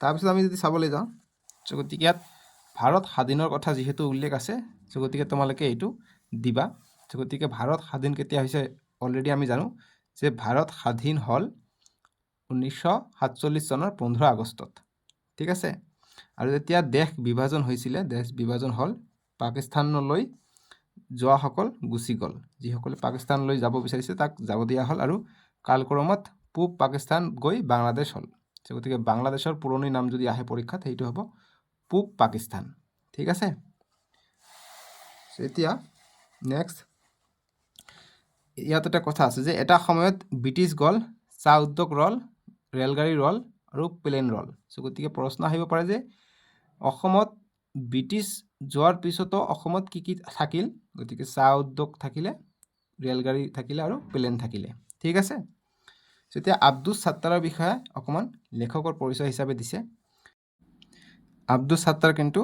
তাৰপিছত আমি যদি চাবলৈ যাওঁ, গতিকে ইয়াত ভাৰত স্বাধীনৰ কথা যিহেতু উল্লেখ আছে, গতিকে তোমালোকে এইটো দিবা। গতিকে ভাৰত স্বাধীন কেতিয়া হৈছে? অলৰেডি আমি জানো যে ভাৰত স্বাধীন হ'ল 1947 চনৰ 15 আগষ্টত। ঠিক আছে, আৰু যেতিয়া দেশ বিভাজন হৈছিলে, দেশ বিভাজন হ'ল পাকিস্তানলৈ যোৱাসকল গুচি গ'ল। যিসকলে পাকিস্তানলৈ যাব বিচাৰিছে তাক যাব দিয়া হ'ল, আৰু কালক্ৰমত পূব পাকিস্তান গৈ বাংলাদেশ হ'ল। গতিকে বাংলাদেশৰ পুৰণি নাম যদি আহে পৰীক্ষাত, সেইটো হ'ব পূব পাকিস্তান। ঠিক আছে, এতিয়া নেক্সট ইয়াত এটা কথা আছে যে এটা সময়ত ব্ৰিটিছ গ'ল, চাহ উদ্যোগ ৰল, ৰেলগাড়ী ৰল আৰু প্লেন ৰল। গতিকে প্ৰশ্ন আহিব পাৰে যে অসমত ব্ৰিটিছ যোৱাৰ পিছতো অসমত কি কি থাকিল? গতিকে চাহ উদ্যোগ থাকিলে, ৰেলগাড়ী থাকিলে আৰু প্লেন থাকিলে। ঠিক আছে, এতিয়া আব্দুছ ছাত্তাৰৰ বিষয়ে অকণমান লেখকৰ পৰিচয় হিচাপে দিছে। আব্দুছ ছাত্তাৰ কিন্তু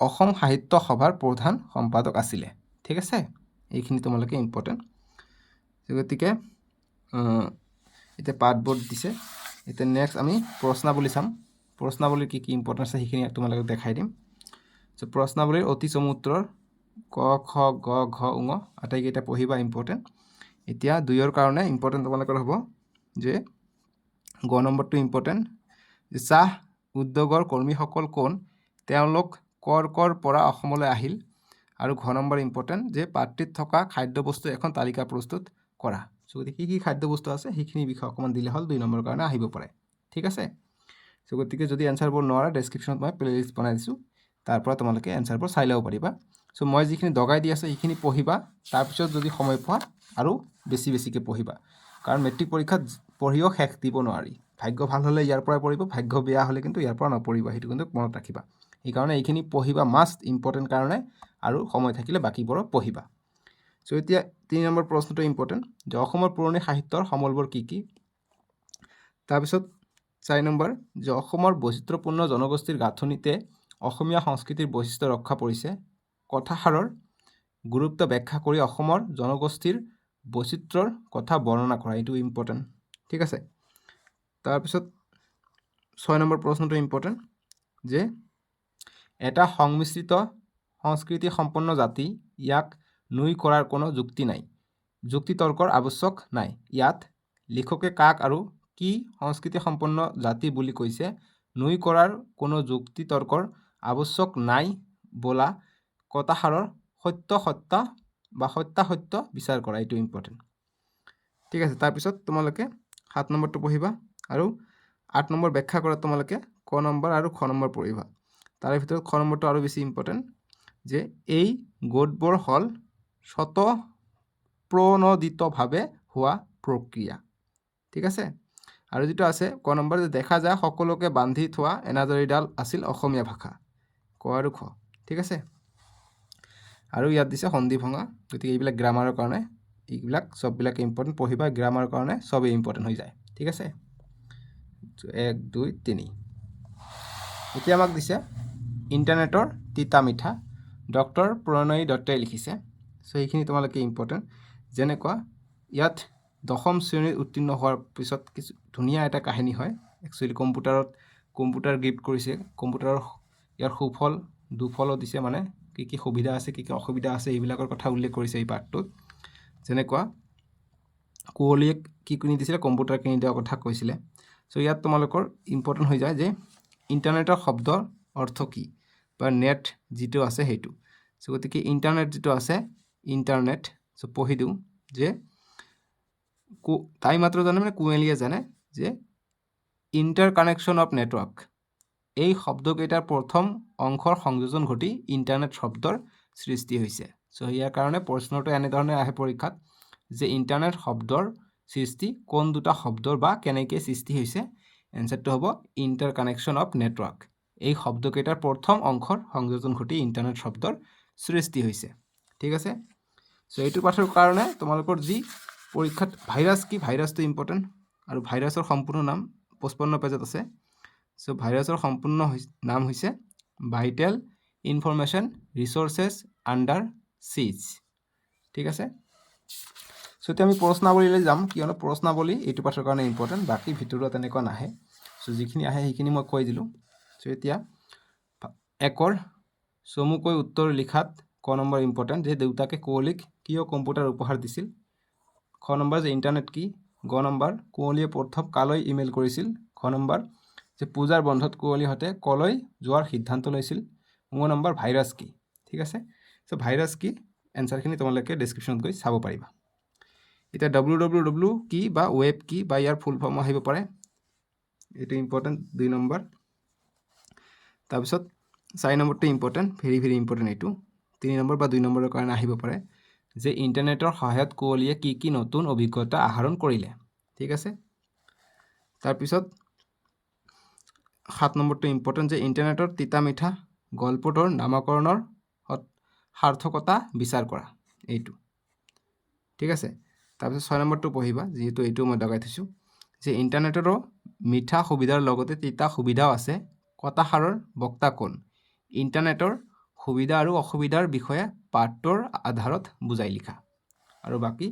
অসম সাহিত্য সভাৰ প্ৰধান সম্পাদক আছিলে। ঠিক আছে, এইখিনি তোমালোকে ইম্পৰ্টেণ্ট। গতিকে এতিয়া পাঠবোৰ দিছে। এতিয়া নেক্সট আমি প্ৰশ্নাৱলী চাম। প্ৰশ্নাৱলীৰ কি কি ইম্পৰ্টেণ্ট আছে সেইখিনি তোমালোকক দেখাই দিম। প্ৰশ্নাৱলীৰ অতি চমুত্ৰৰ ক, খ, গ, ঘ, ঙ আটাইকেইটা পঢ়িবা, ইম্পৰ্টেণ্ট। এতিয়া 2ৰ কাৰণে ইম্পৰ্টেণ্ট তোমালোকৰ হ'ব যে গ নম্বৰটো ইম্পৰ্টেণ্ট, যে চাহ উদ্যোগৰ কৰ্মীসকল কোন? তেওঁলোক কৰ পৰা অসমলৈ আহিল? আৰু ঘ নম্বৰ ইম্পৰ্টেণ্ট, যে পাত্ৰিত থকা খাদ্যবস্তু এখন তালিকা প্ৰস্তুত কৰা। গতিকে কি খাদ্যবস্তু আছে সেইখিনিৰ বিষয়ে অকণমান দিলে হ'ল, 2 নম্বৰৰ কাৰণে আহিব পাৰে। ঠিক আছে, গতিকে যদি এনচাৰবোৰ নোৱাৰা, ডেছক্ৰিপশ্যনত মই প্লেলিষ্ট বনাই দিছোঁ, তাৰ পৰা তোমালোকে এনচাৰবোৰ চাই ল'ব পাৰিবা। মই যিখিনি দগাই দি আছোঁ সেইখিনি পঢ়িবা, তাৰপিছত যদি সময় পোৱা আৰু বেছিকৈ পঢ়িবা, কাৰণ মেট্ৰিক পৰীক্ষাত পঢ়িও শেষ দিব নোৱাৰি। ভাগ্য ভাল হ'লে ইয়াৰ পৰাই পঢ়িব, ভাগ্য বেয়া হ'লে কিন্তু ইয়াৰ পৰা নপঢ়িবা, সেইটো কিন্তু মনত ৰাখিবা। সেইকাৰণে এইখিনি পঢ়িবা, মাষ্ট ইম্পৰ্টেণ্ট কাৰণে, আৰু সময় থাকিলে বাকীবোৰো পঢ়িবা। এতিয়া 3 নম্বৰ প্ৰশ্নটো ইম্পৰ্টেণ্ট, যে অসমৰ পুৰণি সাহিত্যৰ সমলবোৰ কি কি? তাৰপিছত 4 নম্বৰ, যে অসমৰ বৈচিত্ৰ্যপূৰ্ণ জনগোষ্ঠীৰ গাঁথনিতে অসমীয়া সংস্কৃতিৰ বৈশিষ্ট্য ৰক্ষা পৰিছে। কথাষাৰৰ গুৰুত্ব ব্যাখ্যা কৰি অসমৰ জনগোষ্ঠীৰ বৈচিত্ৰ্যৰ কথা বৰ্ণনা কৰা, এইটো ইম্পৰ্টেণ্ট। ঠিক আছে, তাৰপিছত 6 নম্বৰ প্ৰশ্নটো ইম্পৰ্টেণ্ট, যে এটা সংমিশ্ৰিত সংস্কৃতি সম্পন্ন জাতি, ইয়াক নুই কৰাৰ কোনো যুক্তি নাই, যুক্তিতৰ্কৰ আৱশ্যক নাই। ইয়াত লিখকে কাক আৰু কি সংস্কৃতি সম্পন্ন জাতি বুলি কৈছে? নুই কৰাৰ কোনো যুক্তিতৰ্কৰ আৱশ্যক নাই বোলা কথাষাৰৰ সত্যাসত্য বিচাৰ কৰা, এইটো ইম্পৰ্টেণ্ট। ঠিক আছে, তাৰপিছত তোমালোকে 7 নম্বৰটো পঢ়িবা, আৰু 8 নম্বৰ ব্যাখ্যা কৰা তোমালোকে ক নম্বৰ আৰু খ নম্বৰ পঢ়িবা। তাৰে ভিতৰত খ নম্বৰটো আৰু বেছি ইম্পৰ্টেণ্ট, যে এই গোটবোৰ হ'ল স্বতঃপ্ৰণোদিতভাৱে হোৱা প্ৰক্ৰিয়া। ঠিক আছে, আৰু যিটো আছে ক নম্বৰ, যে দেখা যায় সকলোকে বান্ধি থোৱা এনাজৰীডাল আছিল অসমীয়া ভাষা, ক আৰু খ। ঠিক আছে, আৰু ইয়াত দিছে সন্ধি ভঙা। গতিকে এইবিলাক গ্ৰামাৰৰ কাৰণে, এইবিলাক চববিলাকে ইম্পৰ্টেণ্ট, পঢ়িবা, গ্ৰামাৰৰ কাৰণে চবেই ইম্পৰ্টেণ্ট হৈ যায়। ঠিক আছে, 1 2 3 এতিয়া আমাক দিছে ইণ্টাৰনেটৰ তিতা মিঠা ডক্টৰ প্ৰণয় দত্তই লিখিছে চ' এইখিনি তোমালোকে ইম্পৰ্টেণ্ট যেনেকুৱা ইয়াত দশম শ্ৰেণীত উত্তীৰ্ণ হোৱাৰ পিছত কিছু ধুনীয়া এটা কাহিনী হয় একচুৱেলি কম্পিউটাৰ গিফ্ট কৰিছে কম্পিউটাৰৰ ইয়াৰ সুফল দুফলো দিছে মানে কি কি সুবিধা আছে কি কি অসুবিধা আছে এইবিলাকৰ কথা উল্লেখ কৰিছে এই পাঠটোত যেনেকুৱা কোহলিয়ে কি কিনি দিছিলে কম্পিউটাৰ কিনি দিয়াৰ কথা কৈছিলে চ' ইয়াত তোমালোকৰ ইম্পৰ্টেণ্ট হৈ যায় যে ইণ্টাৰনেটৰ শব্দৰ অৰ্থ কি বা নেট যিটো আছে সেইটো চ' গতিকে ইণ্টাৰনেট যিটো আছে ইণ্টাৰনেট চ' পঢ়ি দিওঁ যে তাই মাত্ৰ জানে মানে কুঁৱলীয়ে জানে যে ইণ্টাৰ কানেকশ্যন অফ নেটৱৰ্ক এই শব্দকেইটাৰ প্ৰথম অংশৰ সংযোজন ঘটি ইণ্টাৰনেট শব্দৰ সৃষ্টি হৈছে চ' ইয়াৰ কাৰণে প্ৰশ্নটো এনেধৰণে আহে পৰীক্ষাত যে ইণ্টাৰনেট শব্দৰ সৃষ্টি কোন দুটা শব্দৰ বা কেনেকৈ সৃষ্টি হৈছে এনচাৰটো হ'ব ইণ্টাৰ কানেকশ্যন অফ নেটৱৰ্ক এই শব্দকেইটাৰ প্ৰথম অংশৰ সংযোজন ঘটি ইণ্টাৰনেট শব্দৰ সৃষ্টি হৈছে ঠিক আছে চ' এইটো পাঠৰ কাৰণে তোমালোকৰ যি পৰীক্ষাত ভাইৰাছ কি ভাইৰাছটো ইম্পৰ্টেণ্ট আৰু ভাইৰাছৰ সম্পূৰ্ণ নাম 55 পেজত আছে চ' ভাইৰাছৰ সম্পূৰ্ণ নাম হৈছে ভাইটেল ইনফৰমেশ্যন ৰিচোৰ্চেছ আণ্ডাৰ চিজ ঠিক আছে চ' এতিয়া আমি প্ৰশ্নাৱলীলৈ যাম কিয়নো প্ৰশ্নাৱলী এইটো পাঠৰ কাৰণে ইম্পৰ্টেণ্ট বাকী ভিতৰত তেনেকুৱা নাহে চ' যিখিনি আহে সেইখিনি মই কৈ দিলোঁ চ' এতিয়া একৰ চমুকৈ উত্তৰ লিখাত ক নম্বৰ ইম্পৰ্টেণ্ট যে দেউতাকে কুঁৱলীক কিয় কম্পিউটাৰ উপহাৰ দিছিল খ নম্বৰ যে ইণ্টাৰনেট কি গ নম্বৰ কুঁৱলীয়ে প্ৰথম কালৈ ইমেইল কৰিছিল খ নম্বৰ যে পূজাৰ বন্ধত কুঁৱলীহঁতে কলৈ যোৱাৰ সিদ্ধান্ত লৈছিল ঙ নম্বৰ ভাইৰাছ কি ঠিক আছে চ' ভাইৰাছ কি এনচাৰখিনি তোমালোকে ডেছক্ৰিপশ্যনত গৈ চাব পাৰিবা এতিয়া www কি বা ৱেব কি বা ইয়াৰ ফুল ফৰ্ম আহিব পাৰে এইটো ইম্পৰ্টেণ্ট 2 নম্বৰ তাৰপিছত 4 নম্বৰটো ইম্পৰ্টেণ্ট ভেৰি ভেৰি ইম্পৰ্টেণ্ট এইটো 3 নম্বৰ বা 2 নম্বৰৰ কাৰণে আহিব পাৰে যে ইণ্টাৰনেটৰ সহায়ত কুঁৱলীয়ে কি কি নতুন অভিজ্ঞতা আহৰণ কৰিলে ঠিক আছে তাৰপিছত 7 নম্বৰটো ইম্পৰ্টেণ্ট যে ইণ্টাৰনেটৰ তিতা মিঠা গল্পটোৰ নামকৰণৰ সাৰ্থকতা বিচাৰ কৰা এইটো ঠিক আছে তাৰপিছত 6 নম্বৰটো পঢ়িবা যিহেতু এইটো মই লগাই থৈছোঁ যে ইণ্টাৰনেটৰো মিঠা সুবিধাৰ লগতে তিতা সুবিধাও আছে কথাষাৰৰ বক্তা কোন ইণ্টাৰনেটৰ সুবিধা আৰু অসুবিধাৰ বিষয়ে পাঠটোৰ আধাৰত বুজাই লিখা আৰু বাকী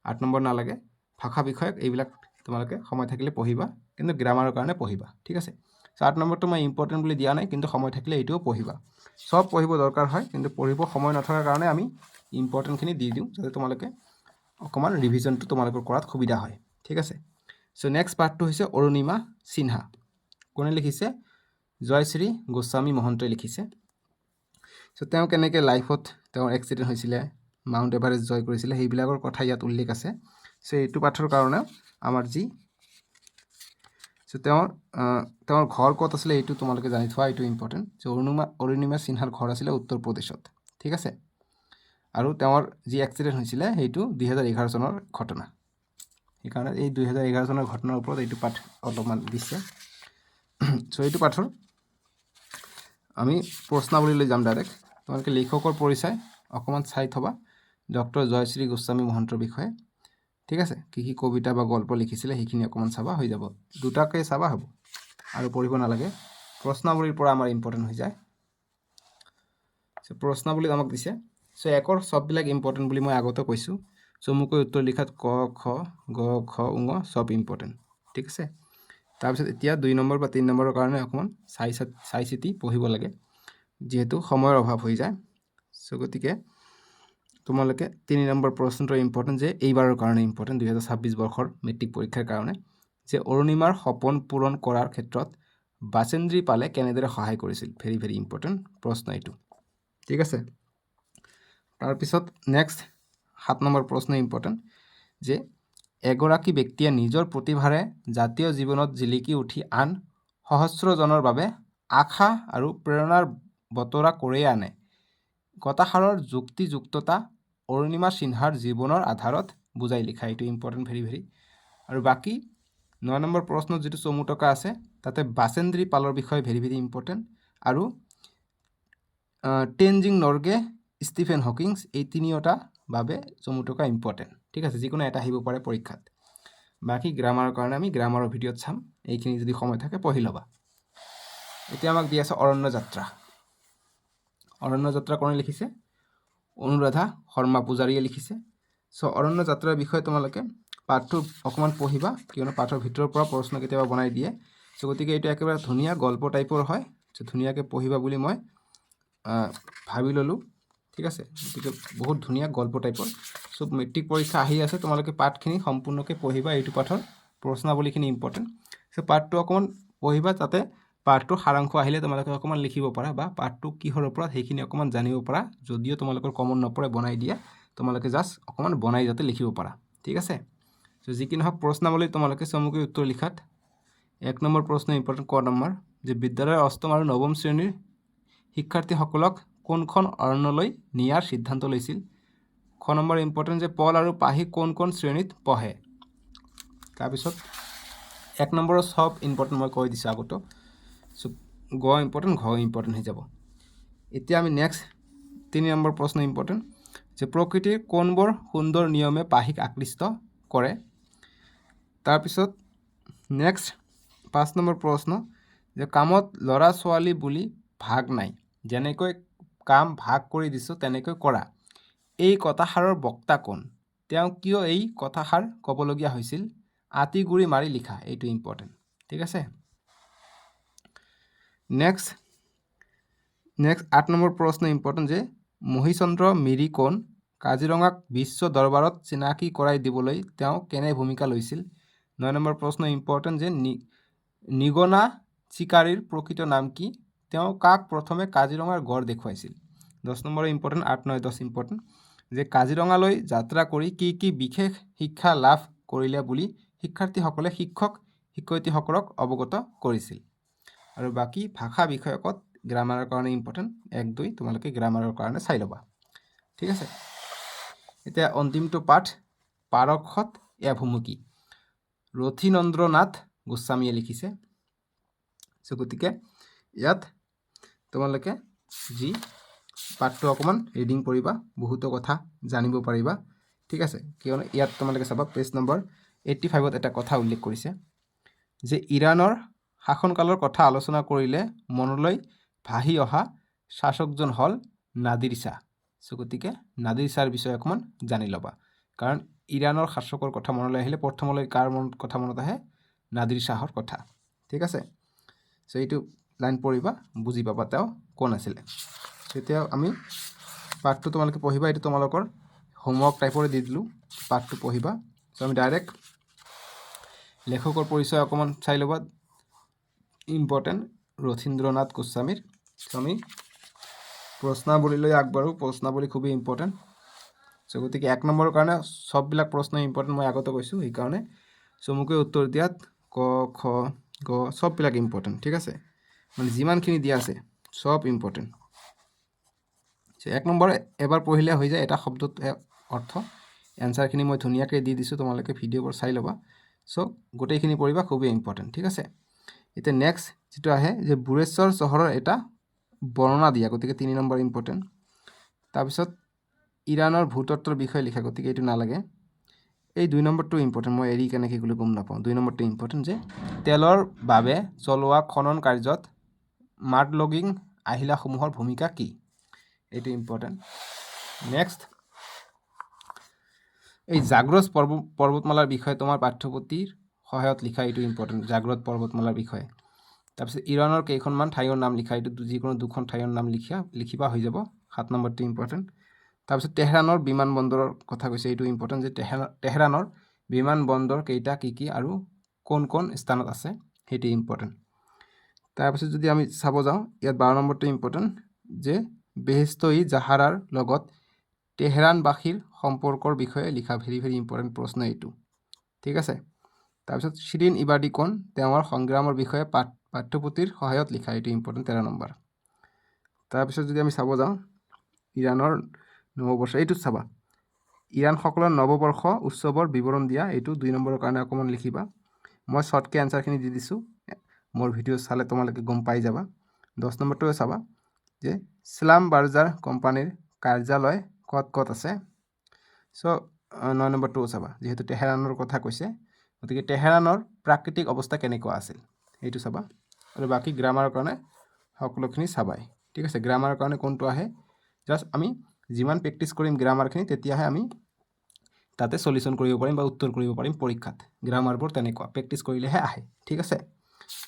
8 নম্বৰ নালাগে ভাষা বিষয়ক এইবিলাক তোমালোকে সময় থাকিলে পঢ়িবা কিন্তু গ্ৰামাৰৰ কাৰণে পঢ়িবা ঠিক আছে চ' 8 নম্বৰটো মই ইম্পৰ্টেণ্ট বুলি দিয়া নাই কিন্তু সময় থাকিলে এইটোও পঢ়িবা সব পঢ়িব দৰকাৰ হয় কিন্তু পঢ়িব সময় নথকাৰ কাৰণে আমি ইম্পৰ্টেণ্টখিনি দি দিওঁ যাতে তোমালোকে অকণমান ৰিভিজনটো তোমালোকৰ কৰাত সুবিধা হয় ঠিক আছে চ' নেক্সট পাৰ্টটো হৈছে অৰুণিমা সিনহা কোনে লিখিছে জয়শ্ৰী গোস্বামী মহন্তই লিখিছে চ' তেওঁ কেনেকৈ লাইফত তেওঁৰ এক্সিডেণ্ট হৈছিলে মাউণ্ট এভাৰেষ্ট জয় কৰিছিলে সেইবিলাকৰ কথা ইয়াত উল্লেখ আছে চ' এইটো পাঠৰ কাৰণে আমাৰ যি চ' তেওঁৰ ঘৰ ক'ত আছিলে এইটো তোমালোকে জানি থোৱা এইটো ইম্পৰ্টেণ্ট চ' অৰুণিমা সিনহাৰ ঘৰ আছিলে উত্তৰ প্ৰদেশত ঠিক আছে আৰু তেওঁৰ যি এক্সিডেণ্ট হৈছিলে সেইটো 2011 চনৰ ঘটনা সেইকাৰণে এই 2011 চনৰ ঘটনাৰ ওপৰত এইটো পাঠ অলপমান দিছে চ' এইটো পাঠৰ আমি প্ৰশ্নাৱলীলৈ যাম ডাইৰেক্ট তোমালোকে লেখকৰ পৰিচয় অকণমান চাই থবা ডক্টৰ জয়শ্ৰী গোস্বামী মহন্তৰ বিষয়ে ঠিক আছে কি কি কবিতা বা গল্প লিখিছিলে সেইখিনি অকণমান চাবা হৈ যাব দুটাকৈ চাবা হ'ব আৰু পঢ়িব নালাগে প্ৰশ্নাৱলীৰ পৰা আমাৰ ইম্পৰ্টেণ্ট হৈ যায় চ' প্ৰশ্নাৱলীত আমাক দিছে চ' একৰ চববিলাক ইম্পৰ্টেণ্ট বুলি মই আগতে কৈছোঁ চমুকৈ উত্তৰ লিখাত ক খ গ ঘ ঙ চব ইম্পৰ্টেণ্ট ঠিক আছে তাৰপিছত এতিয়া 2 নম্বৰ বা 3 নম্বৰৰ কাৰণে অকণমান চাই চিতি পঢ়িব লাগে যিহেতু সময়ৰ অভাৱ হৈ যায় চ' গতিকে তোমালোকে 3 নম্বৰ প্ৰশ্নটো ইম্পৰ্টেণ্ট যে এইবাৰৰ কাৰণে ইম্পৰ্টেণ্ট 2026 বৰ্ষৰ মেট্ৰিক পৰীক্ষাৰ কাৰণে যে অৰুণিমাৰ সপোন পূৰণ কৰাৰ ক্ষেত্ৰত বাচেন্দ্ৰী পালে কেনেদৰে সহায় কৰিছিল ভেৰি ভেৰি ইম্পৰ্টেণ্ট প্ৰশ্ন এইটো ঠিক আছে তাৰপিছত নেক্সট 7 নম্বৰ প্ৰশ্ন ইম্পৰ্টেণ্ট যে এগৰাকী ব্যক্তিয়ে নিজৰ প্ৰতিভাৰে জাতীয় জীৱনত জিলিকি উঠি আন সহস্ৰজনৰ বাবে আশা আৰু প্ৰেৰণাৰ বতৰা কঢ়িয়াই আনে কথাষাৰৰ যুক্তিযুক্ততা অৰুণিমা সিনহাৰ জীৱনৰ আধাৰত বুজাই লিখা এইটো ইম্পৰ্টেণ্ট ভেৰি ভেৰি আৰু বাকী 9 নম্বৰ প্ৰশ্নত যিটো চমু টকা আছে তাতে বাচেন্দ্ৰী পালৰ বিষয়ে ভেৰি ভেৰি ইম্পৰ্টেণ্ট আৰু টেনজিং নৰ্গে ষ্টিফেন হকিংছ এই তিনিওটা বাবে চমু টকা ইম্পৰ্টেণ্ট ঠিক আছে যিকোনো এটা আহিব পাৰে পৰীক্ষাত বাকী গ্ৰামাৰৰ কাৰণে আমি গ্ৰামাৰৰ ভিডিঅ'ত চাম, এইখিনি যদি সময় থাকে পঢ়ি ল'বা। এতিয়া আমাক দি আছে অৰণ্য যাত্ৰা। অৰণ্য যাত্ৰা কোনে লিখিছে? অনুৰাধা শৰ্মা পূজাৰীয়ে লিখিছে। চ' অৰণ্য যাত্ৰাৰ বিষয়ে তোমালোকে পাঠটো অকণমান পঢ়িবা, কিয়নো পাঠৰ ভিতৰৰ পৰা প্ৰশ্ন কেতিয়াবা বনাই দিয়ে। চ' গতিকে এইটো একেবাৰে ধুনীয়া গল্প টাইপৰ হয়, চ' ধুনীয়াকৈ পঢ়িবা বুলি মই ভাবি ল'লোঁ। ঠিক আছে, গতিকে বহুত ধুনীয়া গল্প টাইপৰ। চ' মেট্ৰিক পৰীক্ষা আহি আছে, তোমালোকে পাঠখিনি সম্পূৰ্ণকৈ পঢ়িবা। এইটো পাঠৰ প্ৰশ্নাৱলীখিনি ইম্পৰ্টেণ্ট। চ' পাঠটো অকণমান পঢ়িবা, যাতে পাঠটোৰ সাৰাংশ আহিলে তোমালোকে অকণমান লিখিব পাৰা, বা পাঠটো কিহৰ ওপৰত সেইখিনি অকণমান জানিব পাৰা। যদিও তোমালোকৰ কমন নপৰে বনাই দিয়া, তোমালোকে জাষ্ট অকণমান বনাই যাতে লিখিব পাৰা। ঠিক আছে, চ' যি কি নহওক প্ৰশ্নাৱলী তোমালোকে চমুকৈ উত্তৰ লিখাত 1 নম্বৰ প্ৰশ্ন ইম্পৰ্টেণ্ট। ক নম্বৰ যে বিদ্যালয়ৰ 8ম আৰু 9ম শ্ৰেণীৰ শিক্ষাৰ্থীসকলক কোনখন অৰণ্যলৈ নিয়াৰ সিদ্ধান্ত লৈছিল? খ নম্বৰ ইম্পৰ্টেণ্ট যে পল আৰু পাহি কোন কোন শ্ৰেণীত পঢ়ে? তাৰপিছত 1 নম্বৰৰ চব ইম্পৰ্টেণ্ট মই কৈ দিছোঁ আগতো। চ' গ ইম্পৰ্টেণ্ট, ঘ ইম্পৰ্টেণ্ট হৈ যাব। এতিয়া আমি নেক্সট 3 নম্বৰ প্ৰশ্ন ইম্পৰ্টেণ্ট যে প্ৰকৃতিৰ কোনবোৰ সুন্দৰ নিয়মে পাহিক আকৃষ্ট কৰে? তাৰপিছত নেক্সট 5 নম্বৰ প্ৰশ্ন যে কামত ল'ৰা ছোৱালী বুলি ভাগ নাই, যেনেকৈ কাম ভাগ কৰি দিছোঁ তেনেকৈ কৰা। এই কথাষাৰৰ বক্তা কোন? তেওঁ কিয় এই কথাষাৰ ক'বলগীয়া হৈছিল? আতি গুৰি মাৰি লিখা, এইটো ইম্পৰ্টেণ্ট। ঠিক আছে, নেক্সট 8 নম্বৰ প্ৰশ্ন ইম্পৰ্টেণ্ট যে মহিচন্দ্ৰ মিৰি কোন? কাজিৰঙাক বিশ্ব দৰবাৰত চিনাকি কৰাই দিবলৈ তেওঁ কেনে ভূমিকা লৈছিল? 9 নম্বৰ প্ৰশ্ন ইম্পৰ্টেণ্ট যে নিগনা চিকাৰীৰ প্ৰকৃত নাম কি? তেওঁ কাক প্ৰথমে কাজিৰঙাৰ গড় দেখুৱাইছিল? 10 নম্বৰ ইম্পৰ্টেণ্ট, 8, 9, 10 ইম্পৰ্টেণ্ট যে কাজিৰঙালৈ যাত্ৰা কৰি কি বিশেষ শিক্ষা লাভ কৰিলে বুলি শিক্ষাৰ্থীসকলে শিক্ষক শিক্ষয়িত্ৰীসকলক অৱগত কৰিছিল? আৰু বাকী ভাষা বিষয়কত গ্ৰামাৰৰ কাৰণে ইম্পৰ্টেণ্ট 1, 2 তোমালোকে গ্ৰামাৰৰ কাৰণে চাই ল'বা। ঠিক আছে, এতিয়া অন্তিমটো পাঠ পাৰক্ষত এয়া ভুমুকি, ৰথীন্দ্ৰনাথ গোস্বামীয়ে লিখিছে। চ' গতিকে ইয়াত তোমালোকে যি পাঠটো অকণমান ৰিডিং কৰিবা, বহুতো কথা জানিব পাৰিবা। ঠিক আছে, কিয়নো ইয়াত তোমালোকে চাবা পেজ নম্বৰ 85ত এটা কথা উল্লেখ কৰিছে যে ইৰাণৰ শাসনকালৰ কথা আলোচনা কৰিলে মনলৈ ভাহি অহা শাসকজন হ'ল নাদিৰ শ্বাহ। চ' গতিকে নাদিৰ শ্বাহৰ বিষয়ে অকণমান জানি ল'বা, কাৰণ ইৰাণৰ শাসকৰ কথা মনলৈ আহিলে প্ৰথমলৈ কাৰ কথা মনত আহে? নাদিৰ শ্বাহৰ কথা। ঠিক আছে, চ' এইটো লাইন পঢ়িবা, বুজি পাবা তেওঁ কোন আছিলে। এতিয়া আমি পাঠটো তোমালোকে পঢ়িবা, এইটো তোমালোকৰ হোমৱৰ্ক টাইপৰে দি দিলোঁ, পাঠটো পঢ়িবা। চ' আমি ডাইৰেক্ট লেখকৰ পৰিচয় অকণমান চাই ল'বা, ইম্পৰ্টেণ্ট ৰথীন্দ্ৰনাথ গোস্বামীৰ। চ' আমি প্ৰশ্নাৱলীলৈ আগবাঢ়োঁ, প্ৰশ্নাৱলী খুবেই ইম্পৰ্টেণ্ট। চ' গতিকে 1 নম্বৰৰ কাৰণে চববিলাক প্ৰশ্ন ইম্পৰ্টেণ্ট, মই আগতে কৈছোঁ, সেইকাৰণে চমুকৈ উত্তৰ দিয়াত ক, খ, গ চববিলাক ইম্পৰ্টেণ্ট। ঠিক আছে, মানে যিমানখিনি দিয়া আছে চব ইম্পৰ্টেণ্ট। 1 নম্বৰ এবাৰ পঢ়িলে হৈ যায়, এটা শব্দত অৰ্থ। এনচাৰখিনি মই ধুনীয়াকৈ দি দিছোঁ, তোমালোকে ভিডিঅ'বোৰ চাই ল'বা। চ' গোটেইখিনি পঢ়িবা, খুবেই ইম্পৰ্টেণ্ট। ঠিক আছে, এতিয়া নেক্সট যিটো আহে যে বুৰেশ্বৰ চহৰৰ এটা বৰ্ণনা দিয়া, গতিকে 3 নম্বৰ ইম্পৰ্টেণ্ট। তাৰপিছত ইৰাণৰ ভূতত্বৰ বিষয়ে লিখা, গতিকে এইটো নালাগে। এই 2 নম্বৰটো ইম্পৰ্টেণ্ট, মই এৰি কেনেকৈ গ'লো গম নাপাওঁ। 2 নম্বৰটো ইম্পৰ্টেণ্ট যে তেলৰ বাবে চলোৱা খনন কাৰ্যত মাড লগিং আহিলাসমূহৰ ভূমিকা কি? এইটো ইম্পৰ্টেণ্ট। নেক্সট এই জাগ্ৰত পৰ্বতমালাৰ বিষয়ে তোমাৰ পাঠ্যপুথিৰ সহায়ত লিখা, এইটো ইম্পৰ্টেণ্ট, জাগ্ৰত পৰ্বতমালাৰ বিষয়ে। তাৰপিছত ইৰাণৰ কেইখনমান ঠাইৰ নাম লিখা, এইটো যিকোনো 2খন ঠাইৰ নাম লিখিবা, হৈ যাব। 7 নম্বৰটো ইম্পৰ্টেণ্ট। তাৰপিছত তেহৰানৰ বিমানবন্দৰৰ কথা কৈছে, এইটো ইম্পৰ্টেণ্ট যে তেহৰানৰ বিমানবন্দৰ কেইটা, কি আৰু কোন কোন স্থানত আছে, সেইটো ইম্পৰ্টেণ্ট। তাৰপিছত যদি আমি চাব যাওঁ, ইয়াত 12 নম্বৰটো ইম্পৰ্টেণ্ট যে বেহেস্ত-ই জাহাৰাৰ লগত তেহৰানবাসীৰ সম্পৰ্কৰ বিষয়ে লিখা, ভেৰি ভেৰি ইম্পৰ্টেণ্ট প্ৰশ্ন এইটো। ঠিক আছে, তাৰপিছত শিৰিন ইবাদী কোন? তেওঁৰ সংগ্ৰামৰ বিষয়ে পাঠ্যপুথিৰ সহায়ত লিখা, এইটো ইম্পৰ্টেণ্ট 13 নম্বৰ। তাৰপিছত যদি আমি চাব যাওঁ ইৰাণৰ নৱবৰ্ষ, এইটোত চাবা ইৰাণসকলৰ নৱবৰ্ষ উৎসৱৰ বিৱৰণ দিয়া, এইটো 2 নম্বৰৰ কাৰণে অকণমান লিখিবা। মই শ্বৰ্টকৈ এনচাৰখিনি দি দিছোঁ, মোৰ ভিডিঅ' চালে তোমালোকে গম পাই যাবা। 10 নম্বৰটোৱে চাবা যে স্লাম বাৰ্জাৰ কোম্পানীৰ কাৰ্যালয় ক'ত আছে। চ' 9 নম্বৰটোও চাবা, যিহেতু তেহৰানৰ কথা কৈছে গতিকে তেহেৰানৰ প্ৰাকৃতিক অৱস্থা কেনেকুৱা আছিল এইটো চাবা আৰু বাকী গ্ৰামাৰৰ কাৰণে সকলোখিনি চাবাই ঠিক আছে গ্ৰামাৰৰ কাৰণে কোনটো আহে জাষ্ট আমি যিমান প্ৰেক্টিছ কৰিম গ্ৰামাৰখিনি তেতিয়াহে আমি তাতে সলিউশন কৰিব পাৰিম বা উত্তৰ কৰিব পাৰিম পৰীক্ষাত গ্ৰামাৰবোৰ তেনেকুৱা প্ৰেক্টিছ কৰিলেহে আহে ঠিক আছে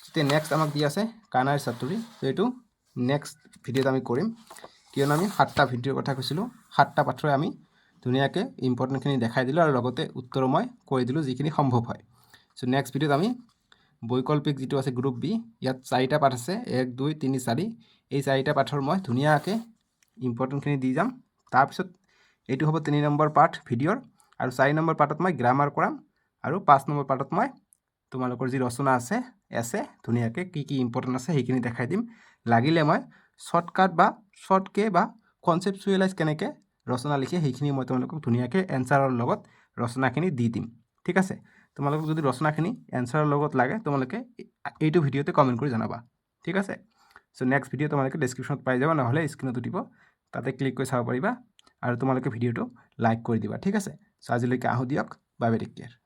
এতিয়া নেক্সট আমাক দি আছে কানাই চাতুৰি এইটো নেক্সট ভিডিঅ'ত আমি কৰিম কিয়নো আমি 7টা ভিডিঅ'ৰ কথা কৈছিলোঁ 7টা পাঠৰে আমি ধুনীয়াকৈ ইম্পৰ্টেণ্টখিনি দেখাই দিলোঁ আৰু লগতে উত্তৰ মই কৈ দিলোঁ যিখিনি সম্ভৱ হয় সো নেক্সট ভিডিঅ'ত আমি বৈকল্পিক যিটো আছে গ্ৰুপ বি ইয়াত 4টা পাঠ আছে 1 2 3 4 এই 4টা পাঠৰ মই ধুনীয়াকৈ ইম্পৰ্টেণ্টখিনি দি যাম তাৰপিছত এইটো হ'ব 3 নম্বৰ পাঠ ভিডিঅ'ৰ আৰু 4 নম্বৰ পাঠত মই গ্ৰামাৰ কৰাম আৰু 5 নম্বৰ পাঠত মই তোমালোকৰ যি ৰচনা আছে এছে ধুনীয়াকৈ কি ইম্পৰ্টেণ্ট আছে সেইখিনি দেখাই দিম লাগিলে মই শৰ্টকাট বা শৰ্টকে বা কনচেপচুৱেলাইজ কেনেকৈ ৰচনা লিখে সেইখিনি মই তোমালোকক ধুনীয়াকৈ এনচাৰৰ লগত ৰচনাখিনি দি দিম ঠিক আছে তোমালোকক যদি ৰচনাখিনি এনচাৰৰ লগত লাগে তোমালোকে এইটো ভিডিঅ'তে কমেণ্ট কৰি জনাবা ঠিক আছে সো নেক্সট ভিডিঅ' তোমালোকে ডেছক্ৰিপশ্যনত পাই যাবা নহ'লে স্ক্ৰীনত দিব তাতে ক্লিক কৰি চাব পাৰিবা আৰু তোমালোকে ভিডিঅ'টো লাইক কৰি দিবা ঠিক আছে সো আজিলৈকে আহোঁ দিয়ক বাই বাই টেক কেয়াৰ